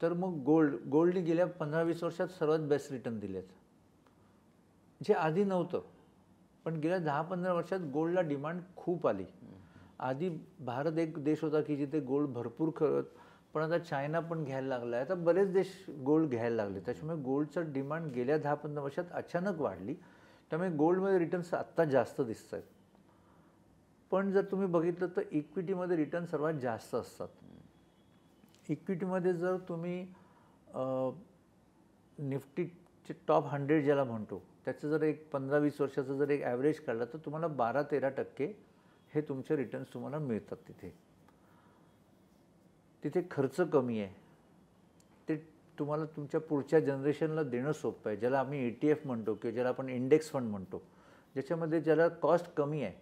तर मग गोल्डने गेल्या 15-20 वर्षात सर्वात बेस्ट रिटर्न दिलेत, जे आधी नव्हतं. पण गेल्या 10-15 वर्षात गोल्डला डिमांड खूप आली. आधी भारत एक देश होता की जिथे गोल्ड भरपूर करत, पण आता चायना पण घ्यायला लागला आहे, आता बरेच देश गोल्ड घ्यायला लागले. त्याच्यामुळे गोल्डचं डिमांड गेल्या 10-15 वर्षात अचानक वाढली. त्यामुळे गोल्डमध्ये रिटर्न्स आत्ता जास्त दिसत आहेत. पण जर तुम्ही बघितलं तर इक्विटीमध्ये रिटर्न सर्वात जास्त असतात. इक्विटीमध्ये जर तुम्ही निफ्टीचे टॉप 100 ज्याला म्हणतो त्याचं जर एक 15-20 वर्षाचं जर एक ॲव्हरेज काढला तर तुम्हाला 12-13% हे तुमचे रिटर्न्स तुम्हाला मिळतात. तिथे खर्च कमी आहे, ते तुम्हाला तुमच्या पुढच्या जनरेशनला देणं सोपं आहे, ज्याला आम्ही ETF म्हणतो किंवा ज्याला आपण इंडेक्स फंड म्हणतो, ज्याच्यामध्ये ज्याला कॉस्ट कमी आहे.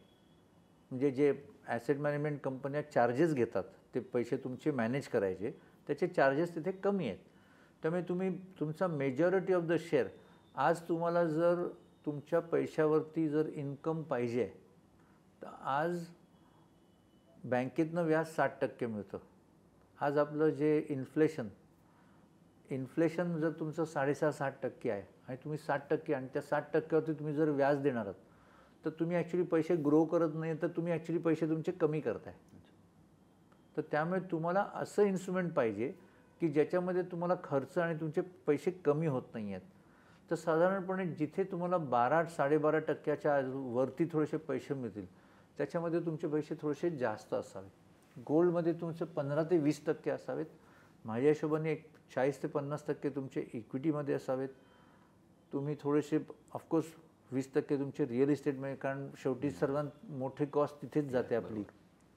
म्हणजे जे ॲसेट मॅनेजमेंट कंपन्या चार्जेस घेतात ते पैसे तुमचे मॅनेज करायचे, त्याचे चार्जेस तिथे कमी आहेत. त्यामुळे तुम्ही तुमचा मेजॉरिटी ऑफ द शेअर, आज तुम्हाला जर तुमच्या पैशावरती जर इन्कम पाहिजे आहे तर आज बँकेतनं व्याज 60% मिळतं. आज आपलं जे इन्फ्लेशन जर तुमचं 6.5-7% आहे आणि तुम्ही 60% आणि त्या 60%वरती तुम्ही जर व्याज देणार आहात तर तुम्ही ॲक्च्युली पैसे ग्रो करत नाही, तर तुम्ही ॲक्च्युली पैसे तुमचे कमी करताय. तर त्यामुळे तुम्हाला असं इन्स्ट्रुमेंट पाहिजे की ज्याच्यामध्ये तुम्हाला खर्च आणि तुमचे पैसे कमी होत नाही आहेत. तर साधारणपणे जिथे तुम्हाला 12-12.5%च्या वरती थोडेसे पैसे मिळतील त्याच्यामध्ये तुमचे पैसे थोडेसे जास्त असावेत. गोल्डमध्ये तुमचे 15 ते 20% असावेत. माझ्या हिशोबाने 40 ते 50% तुमचे इक्विटीमध्ये असावेत. तुम्ही थोडेसे ऑफकोर्स 20% तुमचे रिअल इस्टेटमध्ये, कारण शेवटी सर्वात मोठी कॉस्ट तिथेच जाते आपली.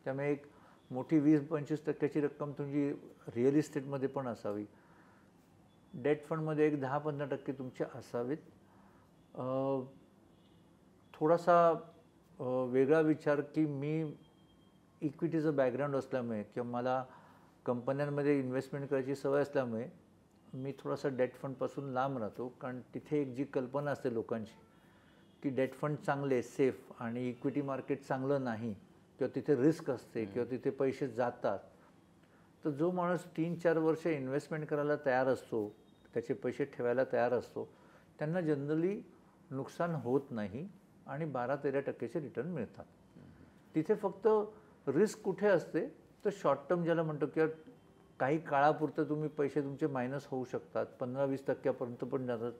त्यामुळे एक मोठी 20-25% रक्कम तुमची रिअल इस्टेटमध्ये पण असावी. डेट फंडमध्ये एक 10-15% तुमचे असावेत. थोडासा वेगळा विचार की मी इक्विटीचं बॅकग्राऊंड असल्यामुळे किंवा मला कंपन्यांमध्ये इन्व्हेस्टमेंट करायची सवय असल्यामुळे मी थोडासा डेट फंडपासून लांब राहतो. कारण तिथे एक जी कल्पना असते लोकांची की डेट फंड चांगले सेफ आणि इक्विटी मार्केट चांगलं नाही किंवा तिथे रिस्क असते किंवा तिथे पैसे जातात, तर जो माणूस 3-4 वर्ष इन्व्हेस्टमेंट करायला तयार असतो, त्याचे पैसे ठेवायला तयार असतो, त्यांना जनरली नुकसान होत नाही आणि 12-13%चे रिटर्न मिळतात. तिथे फक्त रिस्क कुठे असते तर शॉर्ट टर्म ज्याला म्हणतो, किंवा काही काळापुरतं तुम्ही पैसे तुमचे मायनस होऊ शकतात, 15-20% पण जातात,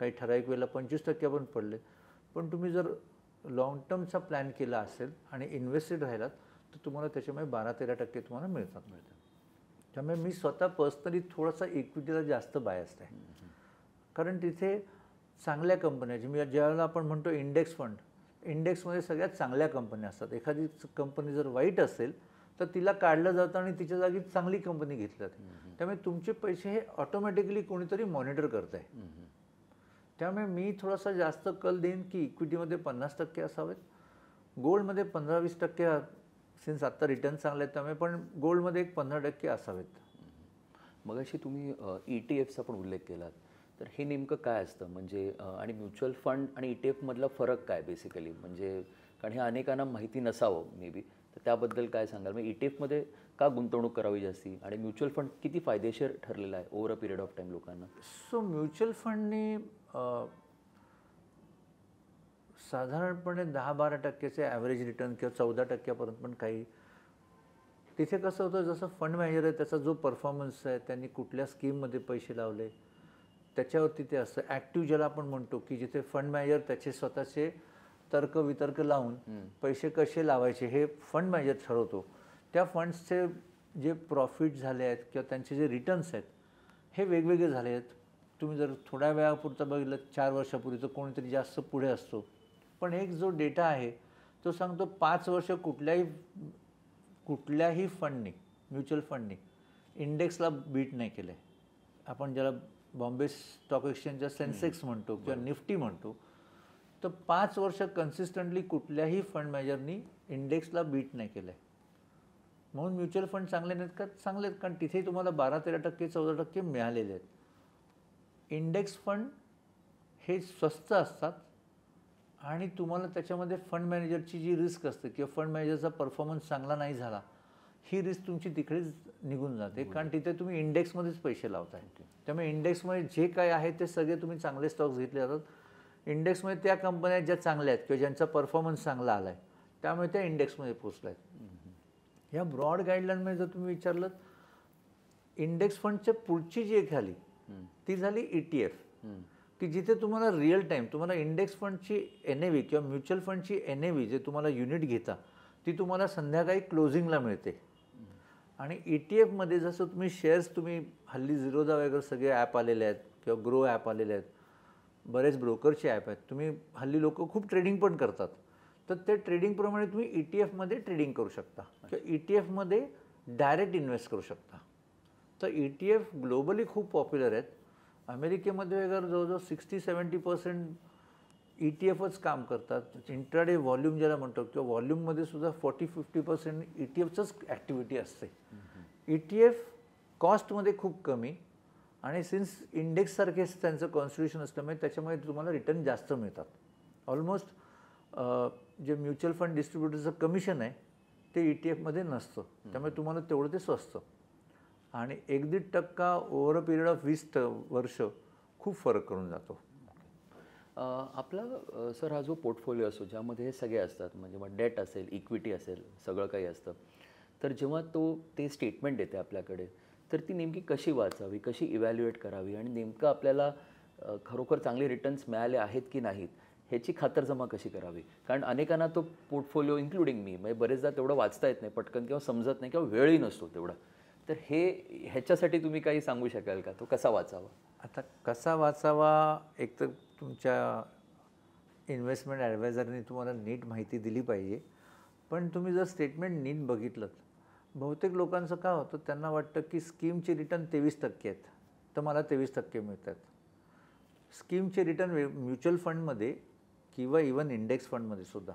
काही ठराविक वेळेला 25% पण पडले. पण तुम्ही जर लाँग टर्मचा प्लॅन केला असेल आणि इन्व्हेस्टेड राहिलात तर तुम्हाला त्याच्यामुळे 12-13% तुम्हाला मिळतात. त्यामुळे मी स्वतः पर्सनली थोडासा इक्विटीला जास्त बायस्ड आहे. कारण तिथे चांगल्या कंपन्या मी ज्यावेळेला आपण म्हणतो इंडेक्स फंड, इंडेक्समध्ये सगळ्यात चांगल्या कंपन्या असतात. एखादी कंपनी जर वाईट असेल तर तिला काढलं जातं आणि तिच्या जागी चांगली कंपनी घेतली जाते. त्यामुळे तुमचे पैसे हे ऑटोमॅटिकली कोणीतरी मॉनिटर करत आहे. त्यामुळे मी थोडासा जास्त कल देईन की इक्विटीमध्ये 50% असावेत, गोल्डमध्ये 15-20%, सिन्स आत्ता रिटर्न चांगले आहेत त्यामुळे, पण गोल्डमध्ये एक 15% असावेत. मग अशी तुम्ही ETFचा पण उल्लेख केलात, तर हे नेमकं काय असतं म्हणजे आणि म्युच्युअल फंड आणि ETF मधला फरक काय बेसिकली, म्हणजे कारण हे अनेकांना माहिती नसावं मे बी, तर त्याबद्दल काय सांगाल? मग ETF मध्ये का गुंतवणूक करावी जास्ती आणि म्युच्युअल फंड किती फायदेशीर ठरलेला आहे over a period of time लोकांना? सो म्युच्युअल फंडनी साधारणपणे 10-12%चे ॲव्हरेज रिटर्न किंवा 14% पण काही. तिथे कसं होतं, जसं फंड मॅनेजर आहे त्याचा जो परफॉर्मन्स आहे, त्यांनी कुठल्या स्कीममध्ये पैसे लावले त्याच्यावरती ते असतं. ॲक्टिव्ह ज्याला आपण म्हणतो की जिथे फंड मॅनेजर त्याचे स्वतःचे तर्कवितर्क लावून पैसे कसे लावायचे हे फंड मॅनेजर ठरवतो. त्या फंड्सचे जे प्रॉफिट झाले आहेत किंवा त्यांचे जे रिटर्न्स आहेत हे वेगवेगळे झाले आहेत. तुम्ही जर थोड्या वेळापुरतं बघितलं 4 वर्षापूर्वी तर कोणीतरी जास्त पुढे असतो, पण एक जो डेटा आहे तो सांगतो 5 वर्ष कुठल्याही फंडनी, म्युच्युअल फंडनी इंडेक्सला बीट नाही केलं आहे. आपण ज्याला बॉम्बे स्टॉक एक्सचेंजच्या सेन्सेक्स म्हणतो किंवा निफ्टी म्हणतो, तर 5 वर्ष कन्सिस्टंटली कुठल्याही फंड मॅनेजरनी इंडेक्सला बीट नाही केलं आहे. म्हणून म्युच्युअल फंड चांगले नाहीत का? चांगले आहेत, कारण तिथे तुम्हाला 12-13%, 14% मिळालेले आहेत. इंडेक्स फंड हे स्वस्त असतात आणि तुम्हाला त्याच्यामध्ये फंड मॅनेजरची जी रिस्क असते किंवा फंड मॅनेजरचा परफॉर्मन्स चांगला नाही झाला, ही रिस्क तुमची तिकडेच निघून जाते, कारण तिथे तुम्ही इंडेक्समध्येच पैसे लावताय. त्यामुळे इंडेक्समध्ये जे काय आहे ते सगळे तुम्ही चांगले स्टॉक्स घेतले जातात. इंडेक्समध्ये त्या कंपन्या ज्या चांगल्या आहेत किंवा ज्यांचा परफॉर्मन्स चांगला आला आहे त्यामुळे त्या इंडेक्समध्ये पोचल्या आहेत. ह्या ब्रॉड गाईडलाईनमध्ये जर तुम्ही विचारलं, इंडेक्स फंडच्या पुढची जी एक झाली ती झाली ETF, की जिथे तुम्हाला रिअल टाईम तुम्हाला इंडेक्स फंडची NAV किंवा म्युच्युअल फंडची NAV जे तुम्हाला युनिट घेता ती तुम्हाला संध्याकाळी क्लोजिंगला मिळते. आणि ETFमध्ये जसं तुम्ही शेअर्स, तुम्ही हल्ली झिरोदा वगैरे सगळे ॲप आलेले आहेत किंवा ग्रो ॲप आलेले आहेत, बरेच ब्रोकरचे ॲप आहेत, तुम्ही हल्ली लोक खूप ट्रेडिंग पण करतात, तर ते ट्रेडिंगप्रमाणे तुम्ही ETFमध्ये ट्रेडिंग करू शकता किंवा ETFमध्ये डायरेक्ट इन्व्हेस्ट करू शकता. तर ETF ग्लोबली खूप पॉप्युलर आहेत. अमेरिकेमध्ये वगैरे जवळजवळ 60-70% ETFच काम करतात. इंट्राडे व्हॉल्यूम ज्याला म्हणतो किंवा व्हॉल्यूममध्ये सुद्धा 40-50% ETFचंच ॲक्टिव्हिटी असते. ETF कॉस्टमध्ये खूप कमी आणि सिन्स इंडेक्ससारखेच त्यांचं कॉन्स्टिट्यूशन असल्यामुळे त्याच्यामुळे तुम्हाला रिटर्न जास्त मिळतात. ऑलमोस्ट जे म्युच्युअल फंड डिस्ट्रीब्युटरचं कमिशन आहे ते ETFमध्ये नसतं, त्यामुळे तुम्हाला तेवढं ते स्वस्त. आणि 1-1.5% ओव्हर अ पिरियड ऑफ 20 वर्ष खूप फरक करून जातो. आपला सर हा जो पोर्टफोलिओ असतो ज्यामध्ये हे सगळे असतात, म्हणजे मग डेट असेल, इक्विटी असेल, सगळं काही असतं, तर जेव्हा ते स्टेटमेंट येते आपल्याकडे, तर ती नेमकी कशी वाचावी, कशी इव्हॅल्युएट करावी आणि नेमकं आपल्याला खरोखर चांगले रिटर्न्स मिळाले आहेत की नाहीत ह्याची खातरजमा कशी करावी? कारण अनेकांना तो पोर्टफोलिओ इन्क्लुडिंग मी म्हणजे बरेचदा तेवढं वाचता येत नाही पटकन किंवा समजत नाही किंवा वेळही नसतो तेवढा, तर ह्याच्यासाठी तुम्ही काही सांगू शकाल का, तो कसा वाचावा? आता कसा वाचावा, एक तर तुमच्या इन्व्हेस्टमेंट ॲडवायझरने तुम्हाला नीट माहिती दिली पाहिजे. पण तुम्ही जर स्टेटमेंट नीट बघितलं, बहुतेक लोकांचं काय होतं, त्यांना वाटतं की स्कीमचे रिटर्न 23% आहेत तर मला 23% मिळतात. स्कीमचे रिटर्न म्युच्युअल फंडमध्ये किंवा इवन इंडेक्स फंडमध्ये सुद्धा,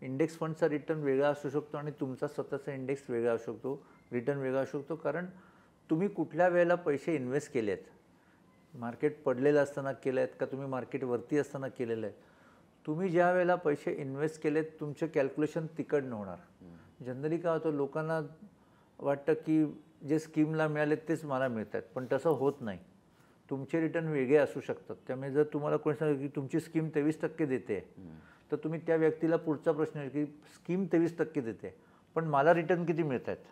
इंडेक्स फंडचा रिटर्न वेगळा असू शकतो आणि तुमचा स्वतःचा इंडेक्स वेगळा असू शकतो, रिटर्न वेगळा असू शकतो, कारण तुम्ही कुठल्या वेळेला पैसे इन्व्हेस्ट केले आहेत, मार्केट पडलेलं असताना केलं आहेत का तुम्ही मार्केटवरती असताना केलेलं आहे. तुम्ही ज्या वेळेला पैसे इन्व्हेस्ट केलेत तुमचे कॅल्क्युलेशन तिकडनं होणार. जनरली काय होतं, लोकांना वाटतं की जे स्कीमला मिळाले तेच मला मिळत आहेत, पण तसं होत नाही. तुमचे रिटर्न वेगळे असू शकतात. त्यामुळे जर तुम्हाला कोणी सांगितलं की तुमची स्कीम 23% देते, तर तुम्ही त्या व्यक्तीला पुढचा प्रश्न आहे की स्कीम 23% देते पण मला रिटर्न किती मिळत आहेत.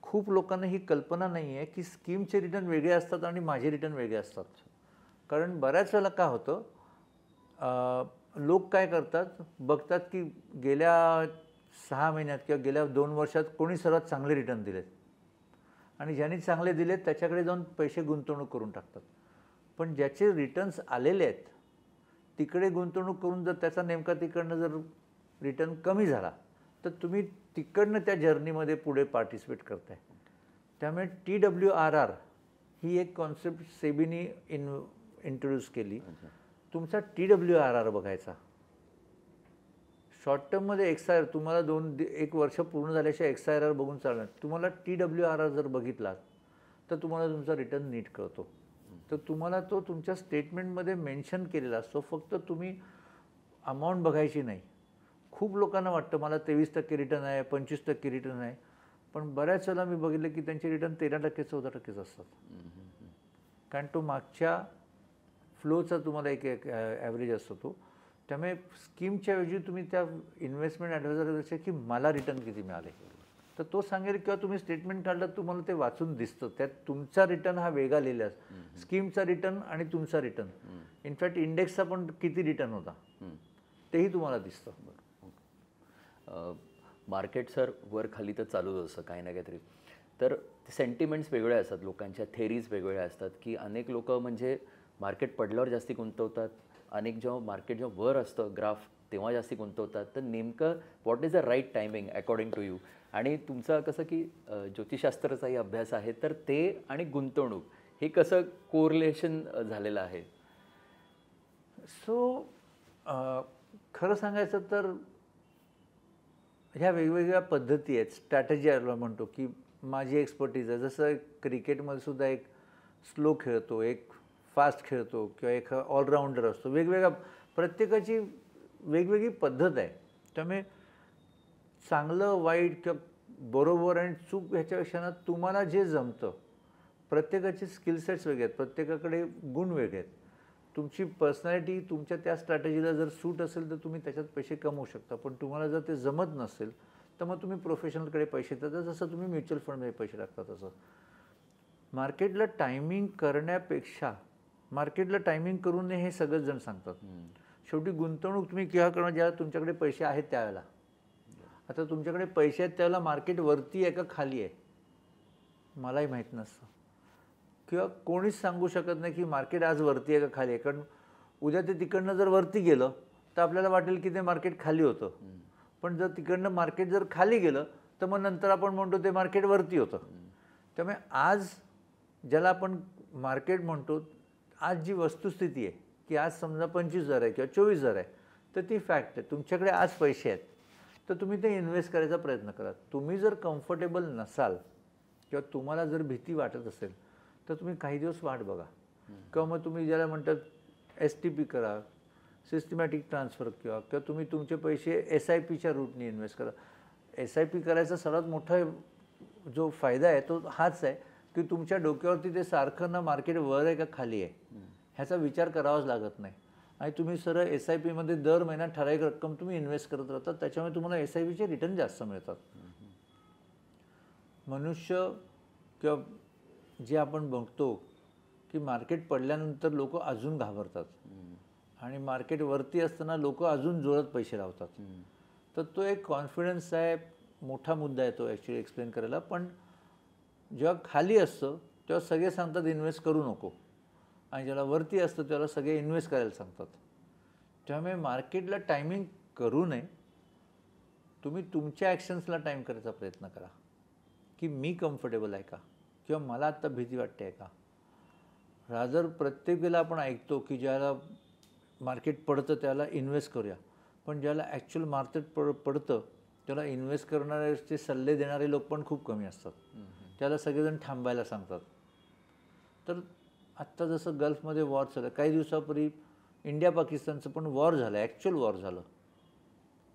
खूप लोकांना ही कल्पना नाही आहे की स्कीमचे रिटर्न वेगळे असतात आणि माझे रिटर्न वेगळे असतात. कारण बऱ्याच वेळेला काय होतं, लोक काय करतात, बघतात की गेल्या 6 महिन्यात किंवा गेल्या 2 वर्षात कोणी सर्वात चांगले रिटर्न दिलेत आणि ज्यांनी चांगले दिलेत त्याच्याकडे जाऊन पैसे गुंतवणूक करून टाकतात. पण ज्याचे रिटर्न्स आलेले आहेत तिकडे गुंतवणूक करून जर त्याचा नेमका तिकडनं जर रिटर्न कमी झाला तर तुम्ही तिकडनं त्या जर्नीमध्ये पुढे पार्टिसिपेट करताय. त्यामुळे TWRR ही एक कॉन्सेप्ट सेबीनी इंट्रोड्यूस केली. तुमचा TWRR बघायचा. शॉर्ट टर्ममध्ये XIR तुम्हाला 1 वर्ष पूर्ण झाल्याशिवाय XIR बघून चालणार. तुम्हाला TWRR जर बघितला तर तुम्हाला तुमचा रिटर्न नीट कळतो. तर तुम्हाला तो तुमच्या स्टेटमेंटमध्ये मेन्शन केलेला असतो. फक्त तुम्ही अमाऊंट बघायची नाही. खूप लोकांना वाटतं मला 23% रिटर्न आहे, 25% रिटर्न आहे, पण बऱ्याच वेळेला मी बघितलं की त्यांचे रिटर्न 13% 14% असतात. कारण तो मागच्या फ्लोचा तुम्हाला एक ॲव्हरेज असतो तो. त्यामुळे स्कीमच्या ऐवजी तुम्ही त्या इन्व्हेस्टमेंट ॲडवायझरपेक्षा की मला रिटर्न किती मिळाले तर तो सांगेल किंवा तुम्ही स्टेटमेंट काढलं तुम्हाला ते वाचून दिसतं. त्यात तुमचा रिटर्न हा वेगळा लिहिला असतो. स्कीमचा रिटर्न आणि तुमचा रिटर्न, इनफॅक्ट इंडेक्सचा पण किती रिटर्न होता तेही तुम्हाला दिसतं. मार्केट सर वर खाली तर चालूच असतं काही ना काहीतरी. तर सेंटिमेंट्स वेगळे असतात, लोकांच्या थेरीज वेगवेगळ्या असतात की अनेक लोक म्हणजे मार्केट पडल्यावर जास्ती गुंतवतात, अनेक जेव्हा मार्केट जेव्हा वर असतं ग्राफ तेव्हा जास्ती गुंतवतात. तर नेमकं what is the right timing according to you? आणि तुमचं कसं की ज्योतिषशास्त्राचाही अभ्यास आहे तर ते आणि गुंतवणूक हे कसं कोरिलेशन झालेलं आहे? सो खरं सांगायचं तर ह्या वेगवेगळ्या पद्धती आहेत. स्ट्रॅटेजी याला म्हणतो की माझी एक्सपर्टीज आहे. जसं क्रिकेटमध्ये सुद्धा एक स्लो खेळतो, एक फास्ट खेळतो किंवा एक ऑलराऊंडर असतो. वेगवेगळ्या प्रत्येकाची वेगवेगळी पद्धत आहे. त्यामुळे चांगलं वाईट किंवा बरोबर आणि चूक ह्याच्यापेक्षा ना तुम्हाला जे जमतं, प्रत्येकाचे स्किल सेट्स वेगळे आहेत, प्रत्येकाकडे गुण वेगळे आहेत. तुमची पर्सनॅलिटी तुमच्या त्या स्ट्रॅटेजीला जर सूट असेल तर तुम्ही त्याच्यात पैसे कमवू शकता. पण तुम्हाला जर ते जमत नसेल तर मग तुम्ही प्रोफेशनलकडे पैसे देता. जसं तुम्ही म्युच्युअल फंडमध्ये पैसे टाकता तसं मार्केटला टायमिंग करण्यापेक्षा मार्केटला टायमिंग करू नये हे सगळेच जण सांगतात. शेवटी गुंतवणूक तुम्ही केव्हा करणार? ज्यावेळेला तुमच्याकडे पैसे आहेत त्यावेळेला. आता तुमच्याकडे पैसे आहेत त्यावेळेला मार्केट वरती आहे का खाली आहे मलाही माहीत नसतं किंवा कोणीच सांगू शकत नाही की मार्केट आज वरती आहे का खाली आहे. कारण उद्या ते तिकडनं जर वरती गेलं तर आपल्याला वाटेल की ते मार्केट खाली होतं. पण जर तिकडनं मार्केट जर खाली गेलं तर मग नंतर आपण म्हणतो ते मार्केट वरती होतं. त्यामुळे आज ज्याला आपण मार्केट म्हणतो, आज जी वस्तुस्थिती आहे की आज समजा 25,000 आहे किंवा 24,000 आहे तर ती फॅक्ट आहे. तुमच्याकडे आज पैसे आहेत तर तुम्ही ते इन्व्हेस्ट करायचा प्रयत्न करा. तुम्ही जर कम्फर्टेबल नसाल किंवा तुम्हाला जर भीती वाटत असेल तर तुम्ही काही दिवस वाट बघा. किंवा मग तुम्ही ज्याला म्हणतात STP करा, सिस्टमॅटिक ट्रान्सफर किंवा तुम्ही तुमचे पैसे SIPच्या रूटने इन्व्हेस्ट करा. SIP करायचा सर्वात मोठा जो फायदा आहे तो हाच आहे की तुमच्या डोक्यावरती ते सारखं ना मार्केट वर आहे का खाली आहे ह्याचा विचार करावाच लागत नाही. आणि तुम्ही सरळ SIPमध्ये दर महिन्यात ठराविक रक्कम तुम्ही इन्व्हेस्ट करत राहतात. त्याच्यामुळे तुम्हाला SIPचे रिटर्न जास्त मिळतात. मनुष्य किंवा जे आपण बघतो की मार्केट पडल्यानंतर लोक अजून घाबरतात आणि मार्केट वरती असताना लोक अजून जोरात पैसे लावतात. तर तो एक कॉन्फिडन्स आहे, मोठा मुद्दा आहे तो ॲक्च्युली एक्सप्लेन करायला. पण जेव्हा खाली असतं तेव्हा सगळे सांगतात इन्व्हेस्ट करू नको आणि ज्याला वरती असतं त्याला सगळे इन्व्हेस्ट करायला सांगतात. त्यामुळे मार्केटला टायमिंग करू नये. तुम्ही तुमच्या ॲक्शन्सला टाईम करायचा प्रयत्न करा की मी कम्फर्टेबल आहे का किंवा मला आत्ता भीती वाटते आहे का. रादर प्रत्येक वेळेला आपण ऐकतो की ज्याला मार्केट पडतं त्याला इन्व्हेस्ट करूया, पण ज्याला ॲक्च्युअल मार्केट पडतं त्याला इन्व्हेस्ट करणाऱ्याचे सल्ले देणारे लोक पण खूप कमी असतात. त्याला सगळेजण थांबायला सांगतात. तर आत्ता जसं गल्फमध्ये वॉर झालं, काही दिवसापूर्वी इंडिया पाकिस्तानचं पण वॉर झालं, ॲक्च्युअल वॉर झालं.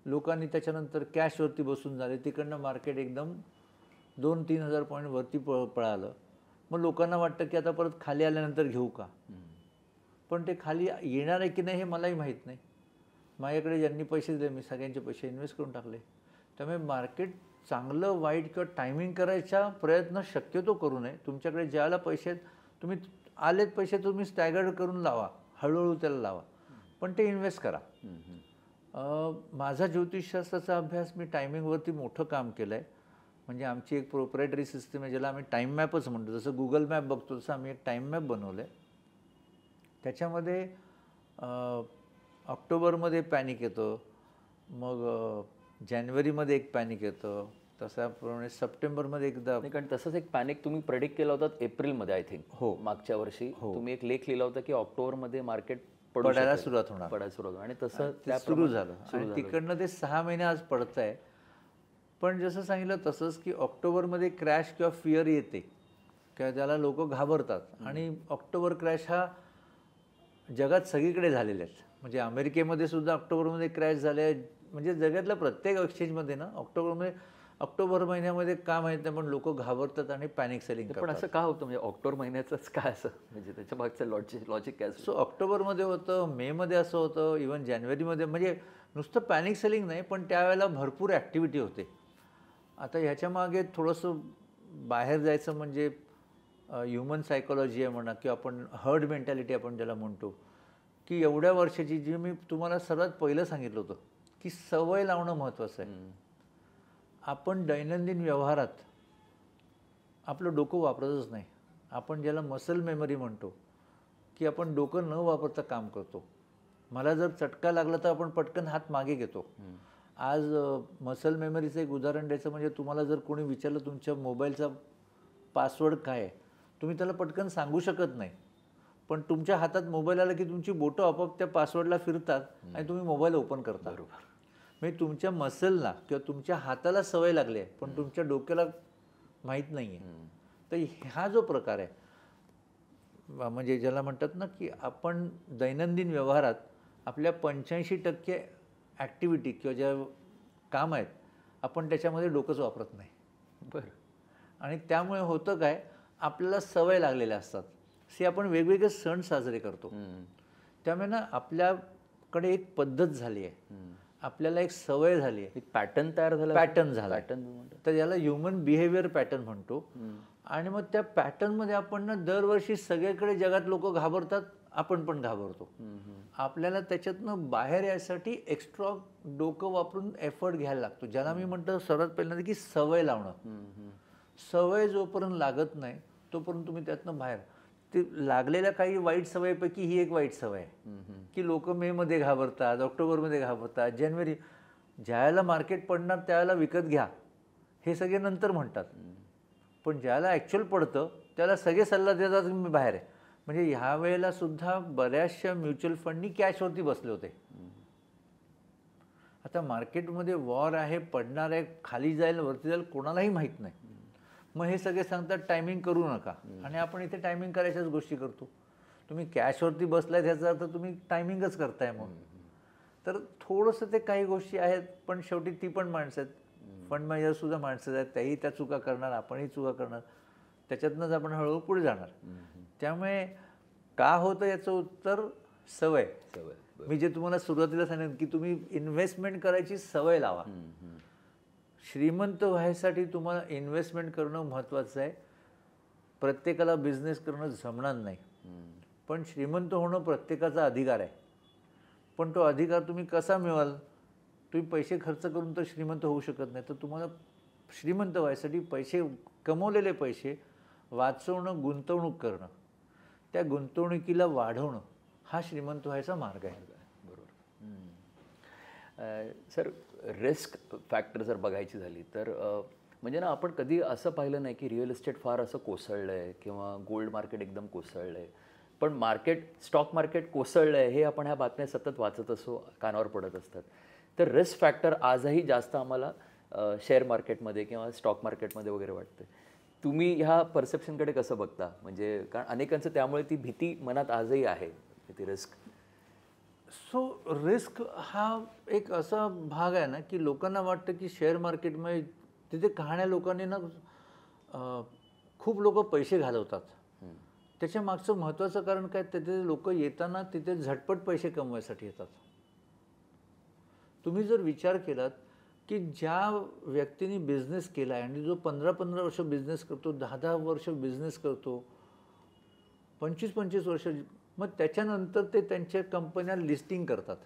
लोकांनी त्याच्यानंतर कॅशवरती बसून झाले, तिकडनं मार्केट एकदम 2-3 हजार पॉईंट वरती पळालं. मग लोकांना वाटतं की आता परत खाली आल्यानंतर घेऊ का. पण ते खाली येणार आहे की नाही हे मलाही माहीत नाही. माझ्याकडे ज्यांनी पैसे दिले मी सगळ्यांचे पैसे इन्व्हेस्ट करून टाकले. त्यामुळे मार्केट चांगलं वाईट किंवा टायमिंग करायचा प्रयत्न शक्यतो करू नये. तुमच्याकडे ज्याला पैसे तुम्ही आलेत पैसे तुम्ही स्टॅगर्ड करून लावा, हळूहळू त्याला लावा, पण ते इन्व्हेस्ट करा. माझा ज्योतिषशास्त्राचा अभ्यास मी टायमिंगवरती मोठं काम केलं आहे. म्हणजे आमची एक प्रोप्रायटरी सिस्टम आहे ज्याला आम्ही टाईम मॅपच म्हणतो. जसं गुगल मॅप बघतो तसं आम्ही एक टाईम मॅप बनवलं आहे. त्याच्यामध्ये ऑक्टोबरमध्ये पॅनिक येतं, मग जानेवारीमध्ये एक पॅनिक येतं, तशाप्रमाणे सप्टेंबरमध्ये एकदा. नाही, कारण तसंच एक पॅनिक तुम्ही प्रेडिक्ट केला होता एप्रिलमध्ये आय थिंक. हो, मागच्या वर्षी तुम्ही एक लेख लिहिला होता की ऑक्टोबरमध्ये मार्केट पडायला सुरुवात होणार, पडायला सुरुवात, आणि तसं ते सुरू झालं. आणि तिकडनं ते 6 महिने आज पडत आहे. पण जसं सांगितलं तसंच की ऑक्टोबरमध्ये क्रॅश किंवा फिअर येते किंवा त्याला लोक घाबरतात. आणि ऑक्टोबर क्रॅश हा जगात सगळीकडे झालेले आहेत. म्हणजे अमेरिकेमध्ये सुद्धा ऑक्टोबरमध्ये क्रॅश झाले आहे. म्हणजे जगातल्या प्रत्येक एक्सचेंजमध्ये ना ऑक्टोबर महिन्यामध्ये का माहीत नाही, पण लोक घाबरतात आणि पॅनिक सेलिंग करतात. पण असं का होतं, म्हणजे ऑक्टोबर महिन्याचंच काय असं, म्हणजे त्याच्या मागचं लॉजिक काय असं? सो ऑक्टोबरमध्ये होतं, मेमध्ये असं होतं, इवन जानेवारीमध्ये. म्हणजे नुसतं पॅनिक सेलिंग नाही, पण त्यावेळेला भरपूर ॲक्टिव्हिटी होते. आता ह्याच्यामागे थोडंसं बाहेर जायचं म्हणजे ह्युमन सायकोलॉजी आहे म्हणा, किंवा आपण हर्ड मेंटॅलिटी आपण ज्याला म्हणतो, की एवढ्या वर्षाची जी मी तुम्हाला सर्वात पहिलं सांगितलं होतं की सवय लावणं महत्त्वाचं आहे. आपण दैनंदिन व्यवहारात आपलं डोकं वापरतच नाही. आपण ज्याला मसल मेमरी म्हणतो, की आपण डोकं न वापरता काम करतो. मला जर चटका लागला तर आपण पटकन हात मागे घेतो. आज मसल मेमरीचं एक उदाहरण द्यायचं म्हणजे तुम्हाला जर कोणी विचारलं तुमच्या मोबाईलचा पासवर्ड काय आहे, तुम्ही त्याला पटकन सांगू शकत नाही. पण तुमच्या हातात मोबाईल आला की तुमची बोटं आपोआप त्या पासवर्डला फिरतात आणि तुम्ही मोबाईल ओपन करता. बरोबर. म्हणजे तुमच्या मसलला किंवा तुमच्या हाताला सवय लागली आहे, पण तुमच्या डोक्याला माहीत नाही आहे. तर हा जो प्रकार आहे, म्हणजे ज्याला म्हणतात ना की आपण दैनंदिन व्यवहारात आपल्या 85% ॲक्टिव्हिटी किंवा ज्या काम आहेत आपण त्याच्यामध्ये डोकंच वापरत नाही. बरं. आणि त्यामुळे होतं काय, आपल्याला सवय लागलेल्या असतात. आपण वेगवेगळे सण साजरे करतो. त्यामुळे ना आपल्याकडे एक पद्धत झाली आहे, आपल्याला एक सवय झाली आहे, एक पॅटर्न तयार झाला, पॅटर्न झाला. पॅटर्न तर याला ह्युमन बिहेवियर पॅटर्न म्हणतो. आणि मग त्या पॅटर्नमध्ये आपण ना दरवर्षी सगळीकडे जगात लोक घाबरतात, आपण पण घाबरतो. आपल्याला त्याच्यातनं बाहेर यायसाठी एक्स्ट्रा डोकं वापरून एफर्ट घ्यायला लागतो, ज्याला मी म्हणतो सर्वात पहिल्यांदा की सवय लावणं. सवय जोपर्यंत लागत नाही तोपर्यंत तुम्ही त्यातनं बाहेर. ते लागलेल्या काही वाईट सवयीपैकी ही एक वाईट सवय आहे की लोक मेमध्ये घाबरतात, ऑक्टोबरमध्ये घाबरतात, जानेवारी. ज्यावेळेला मार्केट पडणार त्यावेळेला विकत घ्या हे सगळे नंतर म्हणतात, पण ज्याला ॲक्च्युअल पडतं त्याला सगळे सल्ला देतात की मी बाहेर आहे. म्हणजे ह्या वेळेला सुद्धा बऱ्याचशा म्युच्युअल फंडनी कॅशवरती बसले होते. आता मार्केटमध्ये वॉर आहे, पडणार आहे, खाली जाईल वरती जाईल कोणालाही माहीत नाही. मग हे सगळे सांगतात टायमिंग करू नका, आणि आपण इथे टायमिंग करायच्याच गोष्टी करतो. तुम्ही कॅशवरती बसलाय त्याचा अर्थ तुम्ही टायमिंगच करताय. मग तर थोडंसं ते काही गोष्टी आहेत, पण शेवटी ती पण माणसं आहेत. फंड मॅनेजरसुद्धा माणसं आहेत, त्याही त्या चुका करणार, आपणही चुका करणार. त्याच्यातनंच आपण हळूहळू पुढे जाणार. त्यामुळे का होतं याचं उत्तर सवय. मी जे तुम्हाला सुरुवातीला सांगितलं की तुम्ही इन्व्हेस्टमेंट करायची सवय लावा. श्रीमंत व्हायसाठी तुम्हाला इन्व्हेस्टमेंट करणं महत्त्वाचं आहे. प्रत्येकाला बिझनेस करणं जमणार नाही, पण श्रीमंत होणं प्रत्येकाचा अधिकार आहे. पण तो अधिकार तुम्ही कसा मिळवाल? तुम्ही पैसे खर्च करून तर श्रीमंत होऊ शकत नाही. तर तुम्हाला श्रीमंत व्हायसाठी पैसे, कमवलेले पैसे वाचवणं, गुंतवणूक करणं, त्या गुंतवणुकीला वाढवणं हा श्रीमंत व्हायचा मार्ग आहे. बरोबर. सर, रिस्क फॅक्टर जर बघायची झाली तर म्हणजे ना आपण कधी असं पाहिलं नाही की रिअल इस्टेट फार असं कोसळलं आहे किंवा गोल्ड मार्केट एकदम कोसळलं आहे. पण स्टॉक मार्केट कोसळलं आहे हे आपण ह्या बातम्या सतत वाचत असो, कानावर पडत असतात. तर रिस्क फॅक्टर आजही जास्त आम्हाला शेअर मार्केटमध्ये किंवा स्टॉक मार्केटमध्ये वगैरे वाटतं. तुम्ही ह्या परसेप्शनकडे कसं बघता? म्हणजे कारण अनेकांचं त्यामुळे ती भीती मनात आजही आहे, ती रिस्क. रिस्क हा एक असा भाग आहे ना की लोकांना वाटतं की शेअर मार्केटमध्ये तिथे कहाण्या लोकांनी ना खूप लोक पैसे घालवतात. त्याच्या मागचं महत्त्वाचं कारण काय, तिथे लोक येताना तिथे झटपट पैसे कमवायसाठी येतात. तुम्ही जर विचार केलात की ज्या व्यक्तीने बिझनेस केला आहे आणि जो 15-15 वर्ष बिझनेस करतो, 10-10 वर्ष बिझनेस करतो, 25-25 वर्ष, मग त्याच्यानंतर ते त्यांच्या कंपन्या लिस्टिंग करतात.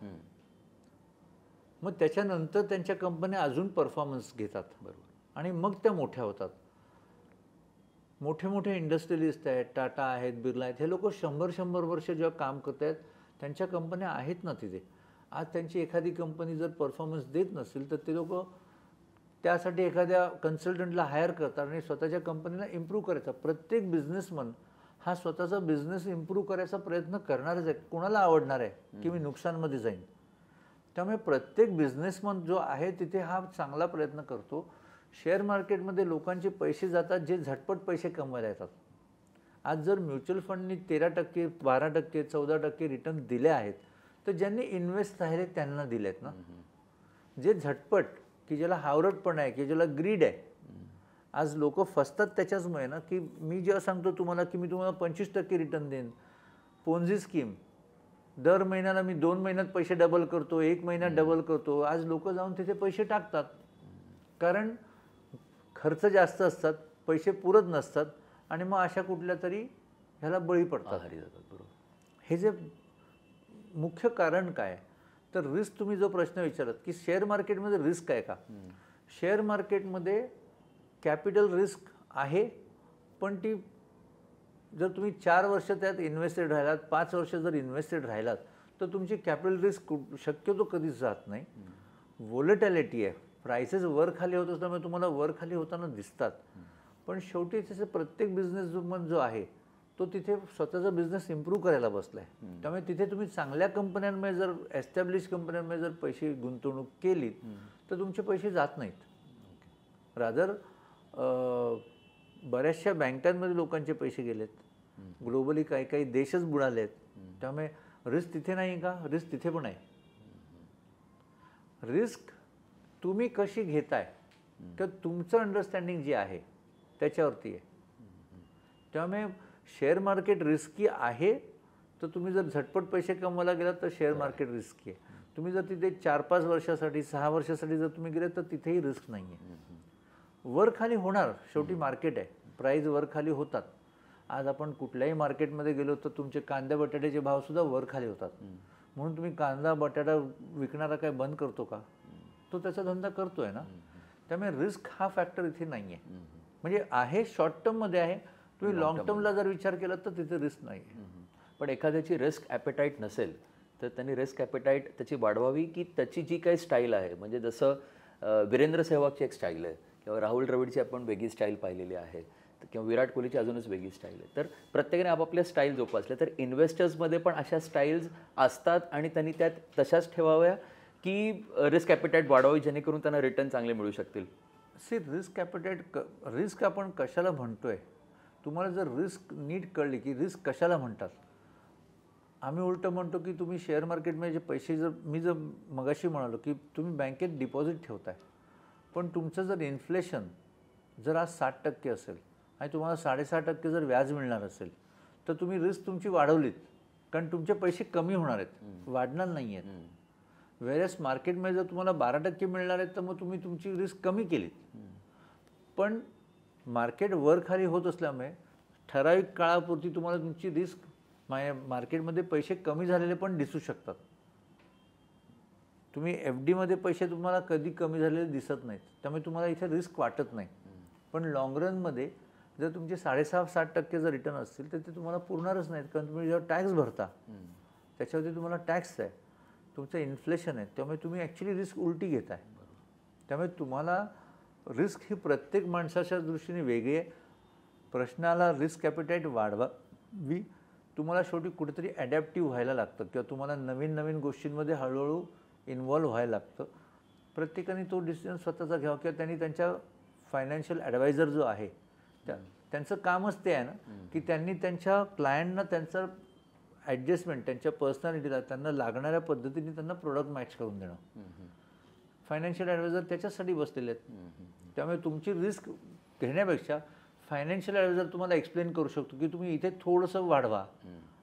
मग त्याच्यानंतर त्यांच्या कंपन्या अजून परफॉर्मन्स घेतात. बरोबर. आणि मग त्या मोठ्या होतात. मोठे मोठे इंडस्ट्रियलिस्ट आहेत, टाटा आहेत, बिर्ला आहेत, हे लोक 100 वर्ष जेव्हा काम करत आहेत, त्यांच्या कंपन्या आहेत ना तिथे. आज त्यांची एखादी कंपनी जर परफॉर्मन्स देत नसेल तर ते लोक त्यासाठी एखाद्या कन्सल्टंटला हायर करतात आणि स्वतःच्या कंपनीला इम्प्रूव्ह करायचा. प्रत्येक बिझनेसमन हा स्वतःचा बिझनेस इम्प्रूव्ह करायचा प्रयत्न करणारच आहे. कोणाला आवडणार आहे की मी नुकसानमध्ये जाईन? त्यामुळे प्रत्येक बिझनेसमन जो आहे तिथे हा चांगला प्रयत्न करतो. शेअर मार्केटमध्ये लोकांचे पैसे जातात जे झटपट पैसे कमवायला येतात. आज जर म्युच्युअल फंडनी 13%, 12%, 14% रिटर्न दिले आहेत तर ज्यांनी इन्व्हेस्ट राहिले त्यांना दिलेत ना. जे झटपट, की ज्याला हावरटपण आहे, की ज्याला ग्रीड आहे. आज लोक फसतात त्याच्याचमुळे ना, की मी जेव्हा सांगतो तुम्हाला की मी तुम्हाला 25% रिटर्न देईन, पोन्झी स्कीम, दर महिन्याला मी 2 महिन्यात पैसे डबल करतो, 1 महिन्यात डबल करतो. आज लोक जाऊन तिथे पैसे टाकतात कारण खर्च जास्त असतात, पैसे पुरत नसतात आणि मग अशा कुठल्या तरी ह्याला बळी पडतात. बरोबर. हे जे मुख्य कारण काय तर रिस्क, तुम्ही जो प्रश्न विचारत की शेअर मार्केटमध्ये रिस्क आहे का? शेअर मार्केटमध्ये कॅपिटल रिस्क आहे, पण ती जर तुम्ही 4 वर्ष त्यात इन्व्हेस्टेड राहिलात, 5 वर्ष जर इन्व्हेस्टेड राहिलात तर तुमची कॅपिटल रिस्क शक्यतो कधीच जात नाही. व्होलेटॅलिटी आहे, प्राइसेस वर खाली होत असल्यामुळे तुम्हाला वर खाली होताना दिसतात. पण शेवटी त्याचे प्रत्येक बिझनेसमन जो आहे तो तिथे स्वतःचा बिझनेस इम्प्रूव्ह करायला बसला आहे. त्यामुळे तिथे तुम्ही चांगल्या कंपन्यांमध्ये जर, एस्टॅब्लिश कंपन्यांमध्ये जर पैसे गुंतवणूक केलीत तर तुमचे पैसे जात नाहीत. रादर बऱ्याचशा बँकांमध्ये लोकांचे पैसे गेलेत, ग्लोबली काही काही देशच बुडालेत. त्यामुळे रिस्क तिथे नाही का? रिस्क तिथे पण आहे. रिस्क तुम्ही कशी घेताय तर तुमचं अंडरस्टँडिंग जे आहे त्याच्यावरती आहे. त्यामुळे शेअर मार्केट रिस्की आहे तर तुम्ही जर झटपट पैसे कमवायला गेलात तर शेअर मार्केट रिस्की आहे. तुम्ही जर तिथे 4-5 वर्षासाठी, 6 वर्षासाठी जर तुम्ही गेले तर तिथेही रिस्क नाही आहे. वर खाली होणार, शेवटी मार्केट आहे, प्राईज वर खाली होतात. आज आपण कुठल्याही मार्केटमध्ये गेलो तर तुमचे कांद्या बटाट्याचे भावसुद्धा वर खाली होतात. म्हणून तुम्ही कांदा बटाटा विकणारा काय बंद करतो का? तो त्याचा धंदा करतोय ना. त्यामुळे रिस्क हा फॅक्टर इथे नाही आहे. म्हणजे आहे, शॉर्ट टर्ममध्ये आहे. तुम्ही लाँग टर्मला जर विचार केला तर तिथे रिस्क नाही आहे. पण एखाद्याची रिस्क ॲपेटाईट नसेल तर त्यांनी रिस्क ॲपेटाईट त्याची वाढवावी, की त्याची जी काही स्टाईल आहे, म्हणजे जसं वीरेंद्र सेहवागची एक स्टाईल आहे किंवा राहुल द्रविडची आपण वेगळी स्टाईल पाहिलेली आहे किंवा विराट कोहलीची अजूनच वेगळी स्टाईल आहे. तर प्रत्येकाने आपापल्या स्टाईल जोपासल्या तर इन्व्हेस्टर्समध्ये पण अशा स्टाईल्स असतात आणि त्यांनी त्यात तशाच ठेवाव्या की रिस्क ॲपेटाईट वाढवावी जेणेकरून त्यांना रिटर्न चांगले मिळू शकतील? रिस्क ॲपेटाईट, रिस्क आपण कशाला म्हणतोय? तुम्हाला जर रिस्क नीट कळली की रिस्क कशाला म्हणतात. आम्ही उलटं म्हणतो की तुम्ही शेअर मार्केटमध्ये जे पैसे, जर मी जर मगाशी म्हणालो की तुम्ही बँकेत डिपॉझिट ठेवताय, पण तुमचं जर इन्फ्लेशन जर आज 60% असेल आणि तुम्हाला 6.5% जर व्याज मिळणार असेल तर तुम्ही रिस्क तुमची वाढवलीत, कारण तुमचे पैसे कमी होणार आहेत, वाढणार नाही आहेत. वेळेस मार्केटमध्ये जर तुम्हाला 12% मिळणार आहेत तर मग तुम्ही तुमची रिस्क कमी केलीत. पण मार्केट वर खाली होत असल्यामुळे ठराविक काळापुरती तुम्हाला तुमची रिस्क, मार्केटमध्ये पैसे कमी झालेले पण दिसू शकतात. तुम्ही FDमध्ये पैसे तुम्हाला कधी कमी झालेले दिसत नाहीत, त्यामुळे तुम्हाला इथे रिस्क वाटत नाही. पण लाँग रनमध्ये जर तुमचे 6.5-7% जर रिटर्न असतील तर ते तुम्हाला पुरणारच नाहीत, कारण तुम्ही जेव्हा टॅक्स भरता त्याच्यावरती तुम्हाला टॅक्स आहे, तुमचं इन्फ्लेशन आहे, त्यामुळे तुम्ही ॲक्च्युली रिस्क उलटी घेताय. त्यामुळे तुम्हाला रिस्क ही प्रत्येक माणसाच्या दृष्टीने वेगळी आहे. प्रश्नाला रिस्क ॲपेटाईट वाढवावी, तुम्हाला शेवटी कुठेतरी ॲडॅप्टिव्ह व्हायला लागतं किंवा तुम्हाला नवीन नवीन गोष्टींमध्ये हळूहळू इन्व्हॉल्व्ह व्हायला लागतं. प्रत्येकाने तो डिसिजन स्वतःचा घ्यावा किंवा त्यांनी त्यांच्या फायनान्शियल ॲडवायझर जो आहे त्यांचं कामच ते आहे ना की त्यांनी त्यांच्या क्लायंटना त्यांचं ॲडजस्टमेंट, त्यांच्या पर्सनॅलिटीला त्यांना लागणाऱ्या पद्धतीने त्यांना प्रोडक्ट मॅच करून देणं. फायनान्शियल ॲडवायझर त्याच्यासाठी बसलेले आहेत. त्यामुळे तुमची रिस्क घेण्यापेक्षा फायनान्शियल ॲडवायझर तुम्हाला एक्सप्लेन करू शकतो की तुम्ही इथे थोडंसं वाढवा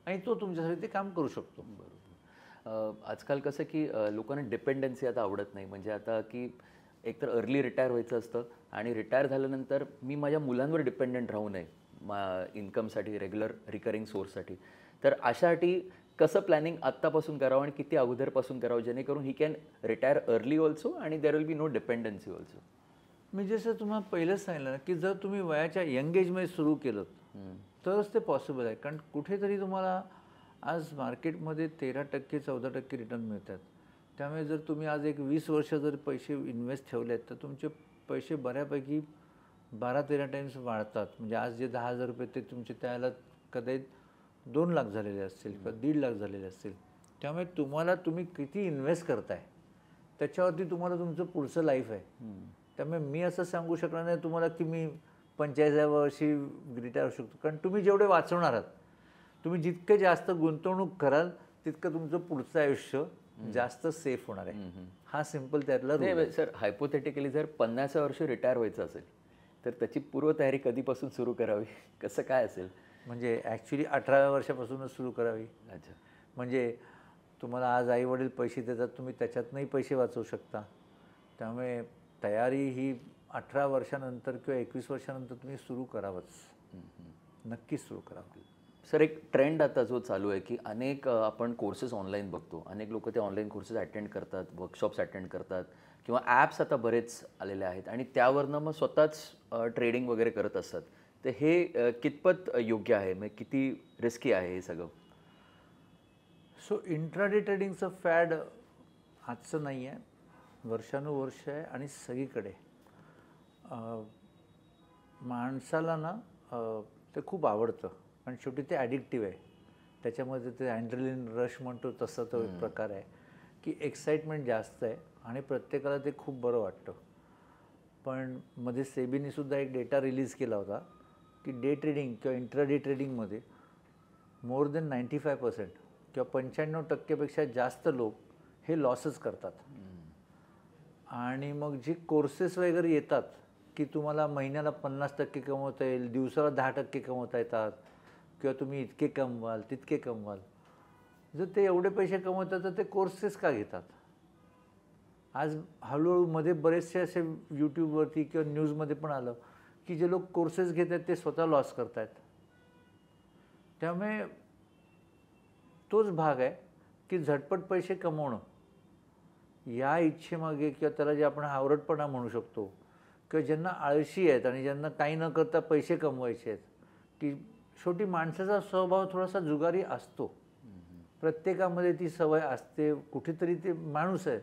आणि तो तुमच्यासाठी ते काम करू शकतो. बरोबर. आजकाल कसं की लोकांना डिपेंडन्सी आता आवडत नाही. म्हणजे आता की एकतर अर्ली रिटायर व्हायचं असतं आणि रिटायर झाल्यानंतर मी माझ्या मुलांवर डिपेंडंट राहू नये इन्कमसाठी, रेग्युलर रिकरिंग सोर्ससाठी. तर अशासाठी कसं प्लॅनिंग आत्तापासून करावं आणि किती अगोदरपासून करावं जेणेकरून he can retire early also आणि there will be no dependency also? मी जसं तुम्हाला पहिलंच सांगितलं ना की जर तुम्ही वयाच्या यंग एजमध्ये सुरू केलं तरच ते पॉसिबल आहे. कारण कुठेतरी तुम्हाला आज मार्केटमध्ये 13% 14% रिटर्न मिळतात. त्यामुळे जर तुम्ही आज एक 20 वर्ष जर पैसे इन्व्हेस्ट ठेवलेत तर तुमचे पैसे बऱ्यापैकी 12-13 टाइम्स वाढतात. म्हणजे आज जे 10,000 रुपये ते तुमचे त्याला कदाचित 2 लाख झालेले असतील किंवा 1.5 लाख झालेले असतील. त्यामुळे तुम्ही किती इन्व्हेस्ट करताय त्याच्यावरती तुम्हाला तुमचं पुढचं लाईफ आहे. त्यामुळे मी असं सांगू शकणार नाही तुम्हाला की मी 45व्या वर्षी रिटायर होऊ शकतो. कारण तुम्ही जेवढे वाचवणार आहात, तुम्ही जितके जास्त गुंतवणूक कराल तितकं तुमचं पुढचं आयुष्य जास्त सेफ होणार आहे. हा सिंपल त्यातला रूल आहे. नाही सर, हायपोथेटिकली जर 50व्या वर्षी रिटायर व्हायचं असेल तर त्याची पूर्वतयारी कधीपासून सुरू करावी, कसं काय असेल? म्हणजे ॲक्च्युली 18व्या वर्षापासूनच सुरू करावी. अच्छा. म्हणजे तुम्हाला आज आईवडील पैसे देतात, तुम्ही त्याच्यातनंही पैसे वाचवू शकता. त्यामुळे तयारी ही 18 वर्षानंतर किंवा 21 वर्षानंतर तुम्ही सुरू करावंच, नक्कीच सुरू करावं. सर, एक ट्रेंड आता जो चालू आहे की अनेक आपण कोर्सेस ऑनलाईन बघतो. अनेक लोक ते ऑनलाईन कोर्सेस अटेंड करतात, वर्कशॉप्स अटेंड करतात किंवा ॲप्स आता बरेच आलेले आहेत आणि त्यावरनं मग स्वतःच ट्रेडिंग वगैरे करत असतात. तर हे कितपत योग्य आहे, म्हणजे किती रिस्की आहे हे सगळं? सो इंट्राडे ट्रेडिंगचं फॅड आजचं नाही आहे, वर्षानुवर्ष आहे आणि सगळीकडे. माणसाला ना ते खूप आवडतं आणि शेवटी ते ॲडिक्टिव्ह आहे. त्याच्यामध्ये ते ॲड्रेनलिन रश म्हणतो तसा तो एक प्रकार आहे की एक्साइटमेंट जास्त आहे आणि प्रत्येकाला ते खूप बरं वाटतं. पण मध्ये सेबीने सुद्धा एक डेटा रिलीज केला होता की डे ट्रेडिंग किंवा इंट्राडे ट्रेडिंगमध्ये मोर देन 95% किंवा 95% जास्त लोक हे लॉसेस करतात. आणि मग जे कोर्सेस वगैरे येतात की तुम्हाला महिन्याला 50% कमवता येईल, दिवसाला 10% कमवता येतात किंवा तुम्ही इतके कमवाल तितके कमवाल, जर ते एवढे पैसे कमवतात तर ते कोर्सेस का घेतात? आज हळूहळू मध्ये बरेचसे असे यूट्यूबवरती किंवा न्यूजमध्ये पण आलं की जे लोक कोर्सेस घेत आहेत ते स्वतः लॉस करत आहेत. त्यामुळे तोच भाग आहे की झटपट पैसे कमवणं या इच्छेमागे किंवा त्याला जे आपण हावरटपणा म्हणू शकतो किंवा ज्यांना आळशी आहेत आणि ज्यांना काही न करता पैसे कमवायचे आहेत, की शेवटी माणसाचा स्वभाव थोडासा जुगारी असतो. प्रत्येकामध्ये ती सवय असते, कुठेतरी ते माणूस आहे.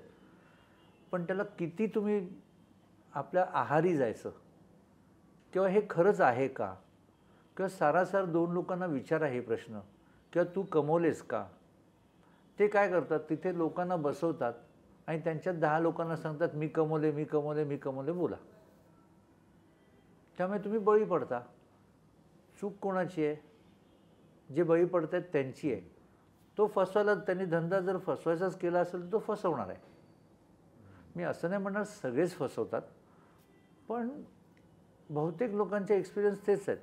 पण त्याला किती तुम्ही आपल्या आहारी जायचं किंवा हे खरंच आहे का, किंवा सारासार 2 लोकांना विचारा हे प्रश्न, किंवा तू कमवलेस का. ते काय करतात, तिथे लोकांना बसवतात आणि त्यांच्यात 10 लोकांना सांगतात मी कमवले मी कमवले मी कमवले बोला. त्यामुळे तुम्ही बळी पडता. चूक कोणाची आहे? जे बळी पडत आहेत त्यांची आहे. तो फसवायला, त्यांनी धंदा जर फसवायचाच केला असेल तर तो फसवणार आहे. मी असं नाही म्हणणार सगळेच फसवतात, पण बहुतेक लोकांचे एक्सपिरियन्स तेच आहेत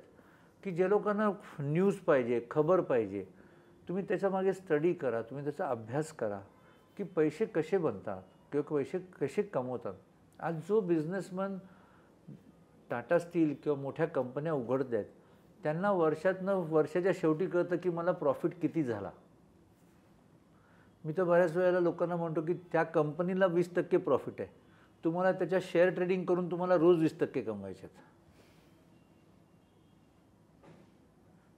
की जे लोकांना न्यूज पाहिजे, खबर पाहिजे, तुम्ही त्याच्यामागे स्टडी करा, तुम्ही त्याचा अभ्यास करा की पैसे कसे बनतात किंवा पैसे कसे कमवतात. आज जो बिझनेसमन टाटा स्टील किंवा मोठ्या कंपन्या उघडत आहेत त्यांना वर्षाच्या शेवटी कळतं की मला प्रॉफिट किती झाला. मी तर बऱ्याच वेळेला लोकांना म्हणतो की त्या कंपनीला 20% प्रॉफिट आहे, तुम्हाला त्याच्या शेअर ट्रेडिंग करून तुम्हाला रोज 20% कमवायचे आहेत.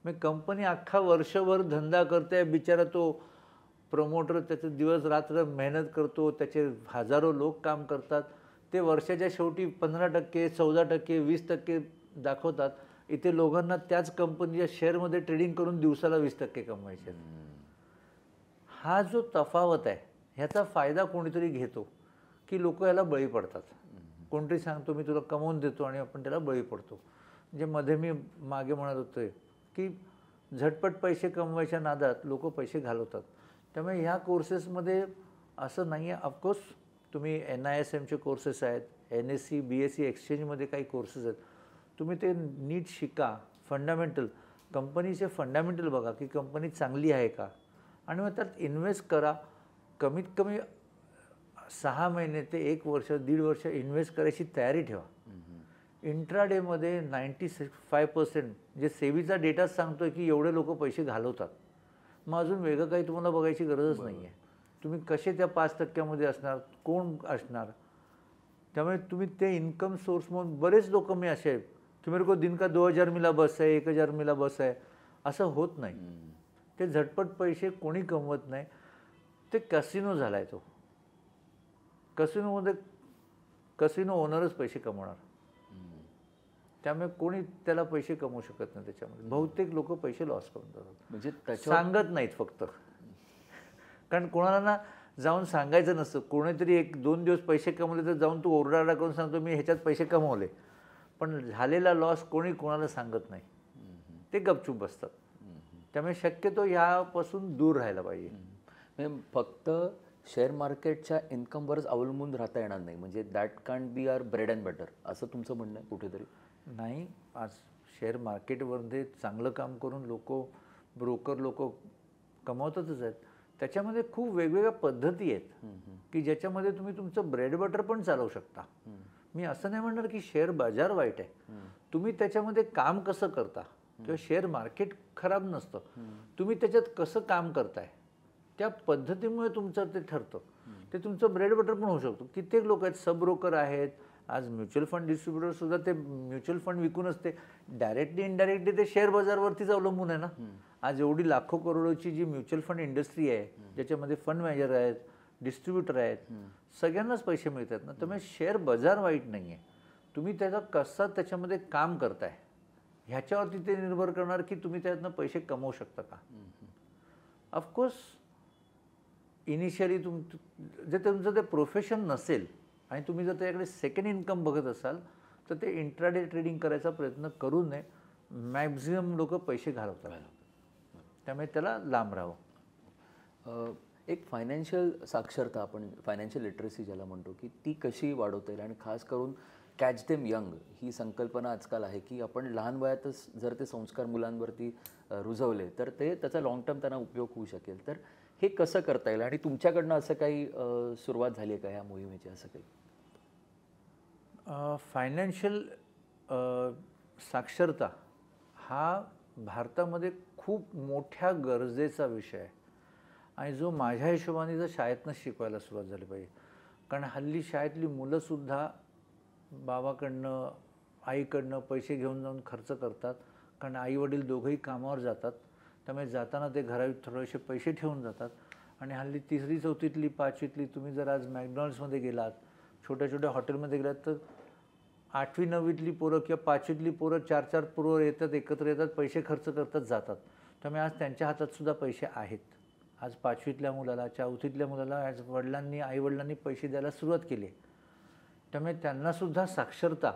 मग कंपनी अख्खा वर्षभर धंदा करते, बिचारा तो प्रमोटर त्याचं दिवस रात्र मेहनत करतो, त्याचे हजारो लोक काम करतात, ते वर्षाच्या शेवटी 15%, 14%, 20% दाखवतात. इथे लोकांना त्याच कंपनीच्या शेअरमध्ये ट्रेडिंग करून दिवसाला 20% कमवायचे. हा जो तफावत आहे ह्याचा फायदा कोणीतरी घेतो की लोक याला बळी पडतात. कोणतरी सांगतो मी तुला कमवून देतो आणि आपण त्याला बळी पडतो. म्हणजे मध्ये मी मागे म्हणत होते की झटपट पैसे कमवायच्या नादात लोक पैसे घालवतात. त्यामुळे ह्या कोर्सेसमध्ये असं नाही आहे. ऑफकोर्स तुम्ही NISMचे कोर्सेस आहेत, NSE BSE एक्सचेंजमध्ये काही कोर्सेस आहेत, तुम्ही ते नीट शिका. फंडामेंटल कंपनीचे फंडामेंटल बघा की कंपनी चांगली आहे का, आणि मग त्यात इन्व्हेस्ट करा. कमीत कमी 6 महिने ते 1 वर्ष 1.5 वर्ष इन्व्हेस्ट करायची तयारी ठेवा. इंट्राडेमध्ये 95% जे सेबीचा डेटाच सांगतोय की एवढे लोक पैसे घालवतात. मग अजून वेगळं काही तुम्हाला बघायची गरजच नाही आहे. तुम्ही कसे त्या 5% असणार, कोण असणार, त्यामुळे तुम्ही ते इन्कम सोर्स म्हणून बरेच लोक मी असे आहेत की मेरे को दिन का 2000 मिला बस आहे, 1000 मिला बस आहे, असं होत नाही. ते झटपट पैसे कोणी कमवत नाही. ते कसिनो झाला आहे तो. कसिनोमध्ये कसिनो ओनरच पैसे कमवणार. त्यामुळे कोणी त्याला पैसे कमवू शकत नाही त्याच्यामध्ये. बहुतेक लोक पैसे लॉस करून जातात. म्हणजे सांगत नाहीत फक्त, कारण कोणाला ना जाऊन सांगायचं नसतं. कोणीतरी 1-2 दिवस पैसे कमवले तर जाऊन तू ओरडाओरडा करून सांगतो मी ह्याच्यात पैसे कमवले, पण झालेला लॉस कोणी कोणाला सांगत नाही. ते गपचूप बसतात. त्यामुळे शक्यतो ह्यापासून दूर राहायला पाहिजे. म्हणजे फक्त शेअर मार्केटच्या इन्कमवरच अवलंबून राहता येणार नाही, म्हणजे that can't be our bread and butter, असं तुमचं म्हणणं आहे कुठेतरी? नाही, आज शेअर मार्केटमध्ये चांगलं काम करून ब्रोकर लोक कमवतातच आहेत. त्याच्यामध्ये खूप वेगवेगळ्या पद्धती आहेत की ज्याच्यामध्ये तुम्ही तुमचं ब्रेड बटर पण चालवू शकता. मी असं नाही म्हणणार की शेअर बाजार वाईट आहे. तुम्ही त्याच्यामध्ये काम कसं करता, किंवा शेअर मार्केट खराब नसतं, तुम्ही त्याच्यात कसं काम करताय त्या पद्धतीमुळे तुमचं ते ठरतं. ते तुमचं ब्रेड बटर पण होऊ शकतो. कित्येक लोक आहेत, सब ब्रोकर आहेत, आज म्युच्युअल फंड डिस्ट्रीब्युटरसुद्धा ते म्युच्युअल फंड विकूनच ते डायरेक्टली इनडायरेक्टली ते शेअर बाजारवरतीच अवलंबून आहे ना. आज एवढी लाखो करोडोची जी म्युच्युअल फंड इंडस्ट्री आहे, ज्याच्यामध्ये फंड मॅनेजर आहेत, डिस्ट्रीब्युटर आहेत, सगळ्यांनाच पैसे मिळतात ना. त्यामुळे शेअर बाजार वाईट नाही आहे. तुम्ही त्याचा कसा त्याच्यामध्ये काम करताय ह्याच्यावरती ते निर्भर करणार की तुम्ही त्यातनं पैसे कमवू शकता का. ऑफकोर्स इनिशियली जे तुमचं ते प्रोफेशन नसेल आणि तुम्ही जर त्याच्याकडे सेकंड इन्कम बघत असाल तर ते इंट्राडे ट्रेडिंग करायचा प्रयत्न करू नये. मॅक्झिमम लोक पैसे घालवतात, त्यामुळे त्याला लांब राहावं. एक फायनान्शियल साक्षरता, आपण फायनान्शियल लिटरसी ज्याला म्हणतो, की ती कशी वाढवता येईल, आणि खास करून कॅच देम यंग ही संकल्पना आजकाल आहे की आपण लहान वयातच जर ते संस्कार मुलांवरती रुजवले तर त्याचा लाँग टर्म त्यांना उपयोग होऊ शकेल. तर हे कसं करता येईल, आणि तुमच्याकडनं असं काही सुरुवात झाली आहे का या मोहिमेची, असं काही? फायनान्शियल साक्षरता हा भारतामध्ये खूप मोठ्या गरजेचा विषय आहे आणि जो माझ्या हिशोबाने जर शाळेतनंच शिकवायला सुरुवात झाली पाहिजे. कारण हल्ली शाळेतली मुलंसुद्धा बाबाकडनं आईकडनं पैसे घेऊन जाऊन खर्च करतात, कारण आईवडील दोघंही कामावर जातात. त्यामुळे जाताना ते घरात थोडेसे पैसे ठेवून जातात. आणि हल्ली 3री 4थीतली 5वीतली तुम्ही जर आज मॅकडॉनल्ड्समध्ये गेलात, छोट्या छोट्या हॉटेलमध्ये गेलात, तर 8वी 9वीतली पोरं किंवा 5वीतली पोरं 4-4 पोरं येतात, एकत्र येतात, पैसे खर्च करतात, जातात. त्यामुळे आज त्यांच्या हातातसुद्धा पैसे आहेत. आज 5वीतल्या मुलाला 4थीतल्या मुलाला आज आईवडिलांनी पैसे द्यायला सुरुवात केली. त्यामुळे त्यांनासुद्धा साक्षरता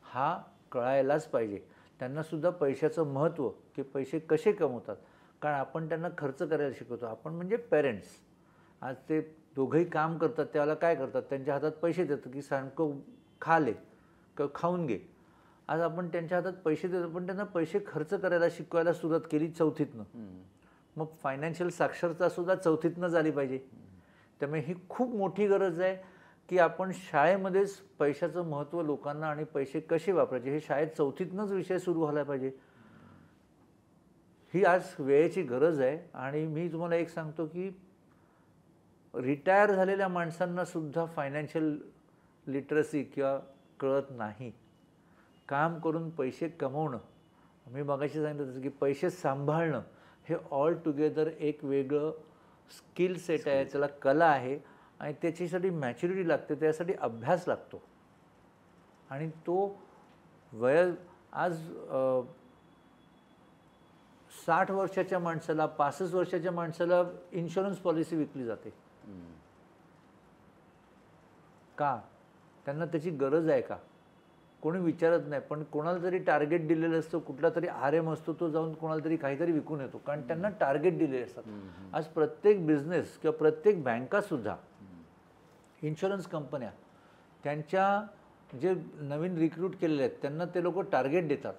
हा कळायलाच पाहिजे. त्यांनासुद्धा पैशाचं महत्त्व, की पैसे कसे कमवतात, कारण आपण त्यांना खर्च करायला शिकवतो. आपण म्हणजे पेरेंट्स. आज ते दोघंही काम करतात, त्याला काय करतात, त्यांच्या हातात पैसे देतात की सारखं खा ले किंवा खाऊन घे. आज आपण त्यांच्या हातात पैसे देतो, पण त्यांना पैसे खर्च करायला शिकवायला सुरुवात केली 4थीतनं. मग फायनान्शियल साक्षरतासुद्धा 4थीतनं झाली पाहिजे. त्यामुळे ही खूप मोठी गरज आहे की आपण शाळेमध्येच पैशाचं महत्त्व लोकांना आणि पैसे कसे वापरायचे हे शाळेत 4थीतनंच विषय सुरू व्हायला पाहिजे. ही आज वेळेची गरज आहे. आणि मी तुम्हाला एक सांगतो की रिटायर झालेल्या माणसांनासुद्धा फायनान्शियल लिटरसी किंवा कळत नाही. काम करून पैसे कमवणं, मी मगाशी सांगितलं तसं की पैसे सांभाळणं हे ऑल टुगेदर एक वेगळं स्किल सेट आहे, त्याला कला आहे आणि त्याच्यासाठी मॅच्युरिटी लागते, त्यासाठी अभ्यास लागतो. आणि तो आज 60 वर्षाच्या माणसाला, 65 वर्षाच्या माणसाला इन्शुरन्स पॉलिसी विकली जाते. का? त्यांना त्याची गरज आहे का? कोणी विचारत नाही. पण कोणाला तरी टार्गेट दिलेलं असतं, कुठला तरी RM असतो, तो जाऊन कोणाला तरी काहीतरी विकून येतो, कारण त्यांना टार्गेट दिलेले असतात. आज प्रत्येक बिझनेस किंवा प्रत्येक बँकासुद्धा, इन्शुरन्स कंपन्या, त्यांच्या जे नवीन रिक्रूट केलेले आहेत त्यांना ते लोक टार्गेट देतात.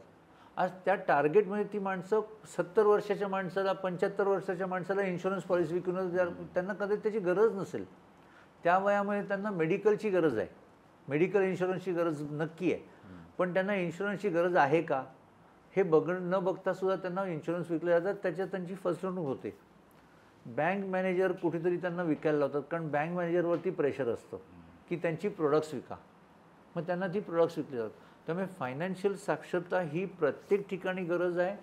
आज त्या टार्गेटमध्ये ती माणसं 70 वर्षाच्या माणसाला, 75 वर्षाच्या माणसाला इन्शुरन्स पॉलिसी विकून, त्यांना कधी त्याची गरज नसेल. त्या वयामध्ये त्यांना मेडिकलची गरज आहे, मेडिकल इन्शुरन्सची गरज नक्की आहे, पण त्यांना इन्शुरन्सची गरज आहे का हे न बघतासुद्धा त्यांना इन्शुरन्स विकले जातात. त्याच्यात त्यांची फसवणूक होते. बँक मॅनेजर कुठेतरी त्यांना विकायला लावतात, कारण बँक मॅनेजरवरती प्रेशर असतं की त्यांची प्रोडक्ट्स विका, मग त्यांना ती प्रोडक्ट्स विकली जातात. त्यामुळे फायनान्शियल साक्षरता ही प्रत्येक ठिकाणी गरज आहे.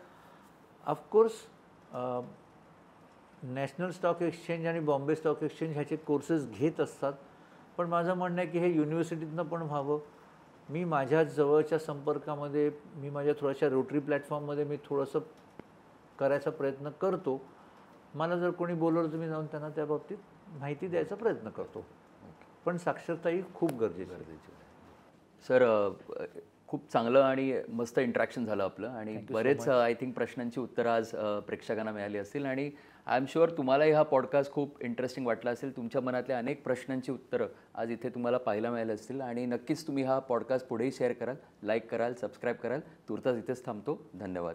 ऑफकोर्स नॅशनल स्टॉक एक्सचेंज आणि बॉम्बे स्टॉक एक्सचेंज ह्याचे कोर्सेस घेत असतात, पण माझं म्हणणं आहे की हे युनिव्हर्सिटीतनं पण व्हावं. मी माझ्या जवळच्या संपर्कामध्ये, मी माझ्या थोड्याशा रोटरी प्लॅटफॉर्ममध्ये मी थोडंसं करायचा प्रयत्न करतो. मला जर कोणी बोलवलं तर मी जाऊन त्यांना त्या बाबतीत माहिती द्यायचा प्रयत्न करतो. पण साक्षरता ही खूप गरजेची आहे. सर, खूप चांगलं आणि मस्त इंटरॅक्शन झालं आपलं आणि बरेच आय थिंक प्रश्नांची उत्तरं आज प्रेक्षकांना मिळाली असतील आणि आय एम शुअर तुम्हालाही हा पॉडकास्ट खूप इंटरेस्टिंग वाटला असेल. तुमच्या मनातल्या अनेक प्रश्नांची उत्तरं आज इथे तुम्हाला पाहायला मिळाली असतील आणि नक्कीच तुम्ही हा पॉडकास्ट पुढेही शेअर कराल, लाईक कराल, सबस्क्राईब कराल. तुर्तास इथेच थांबतो. धन्यवाद.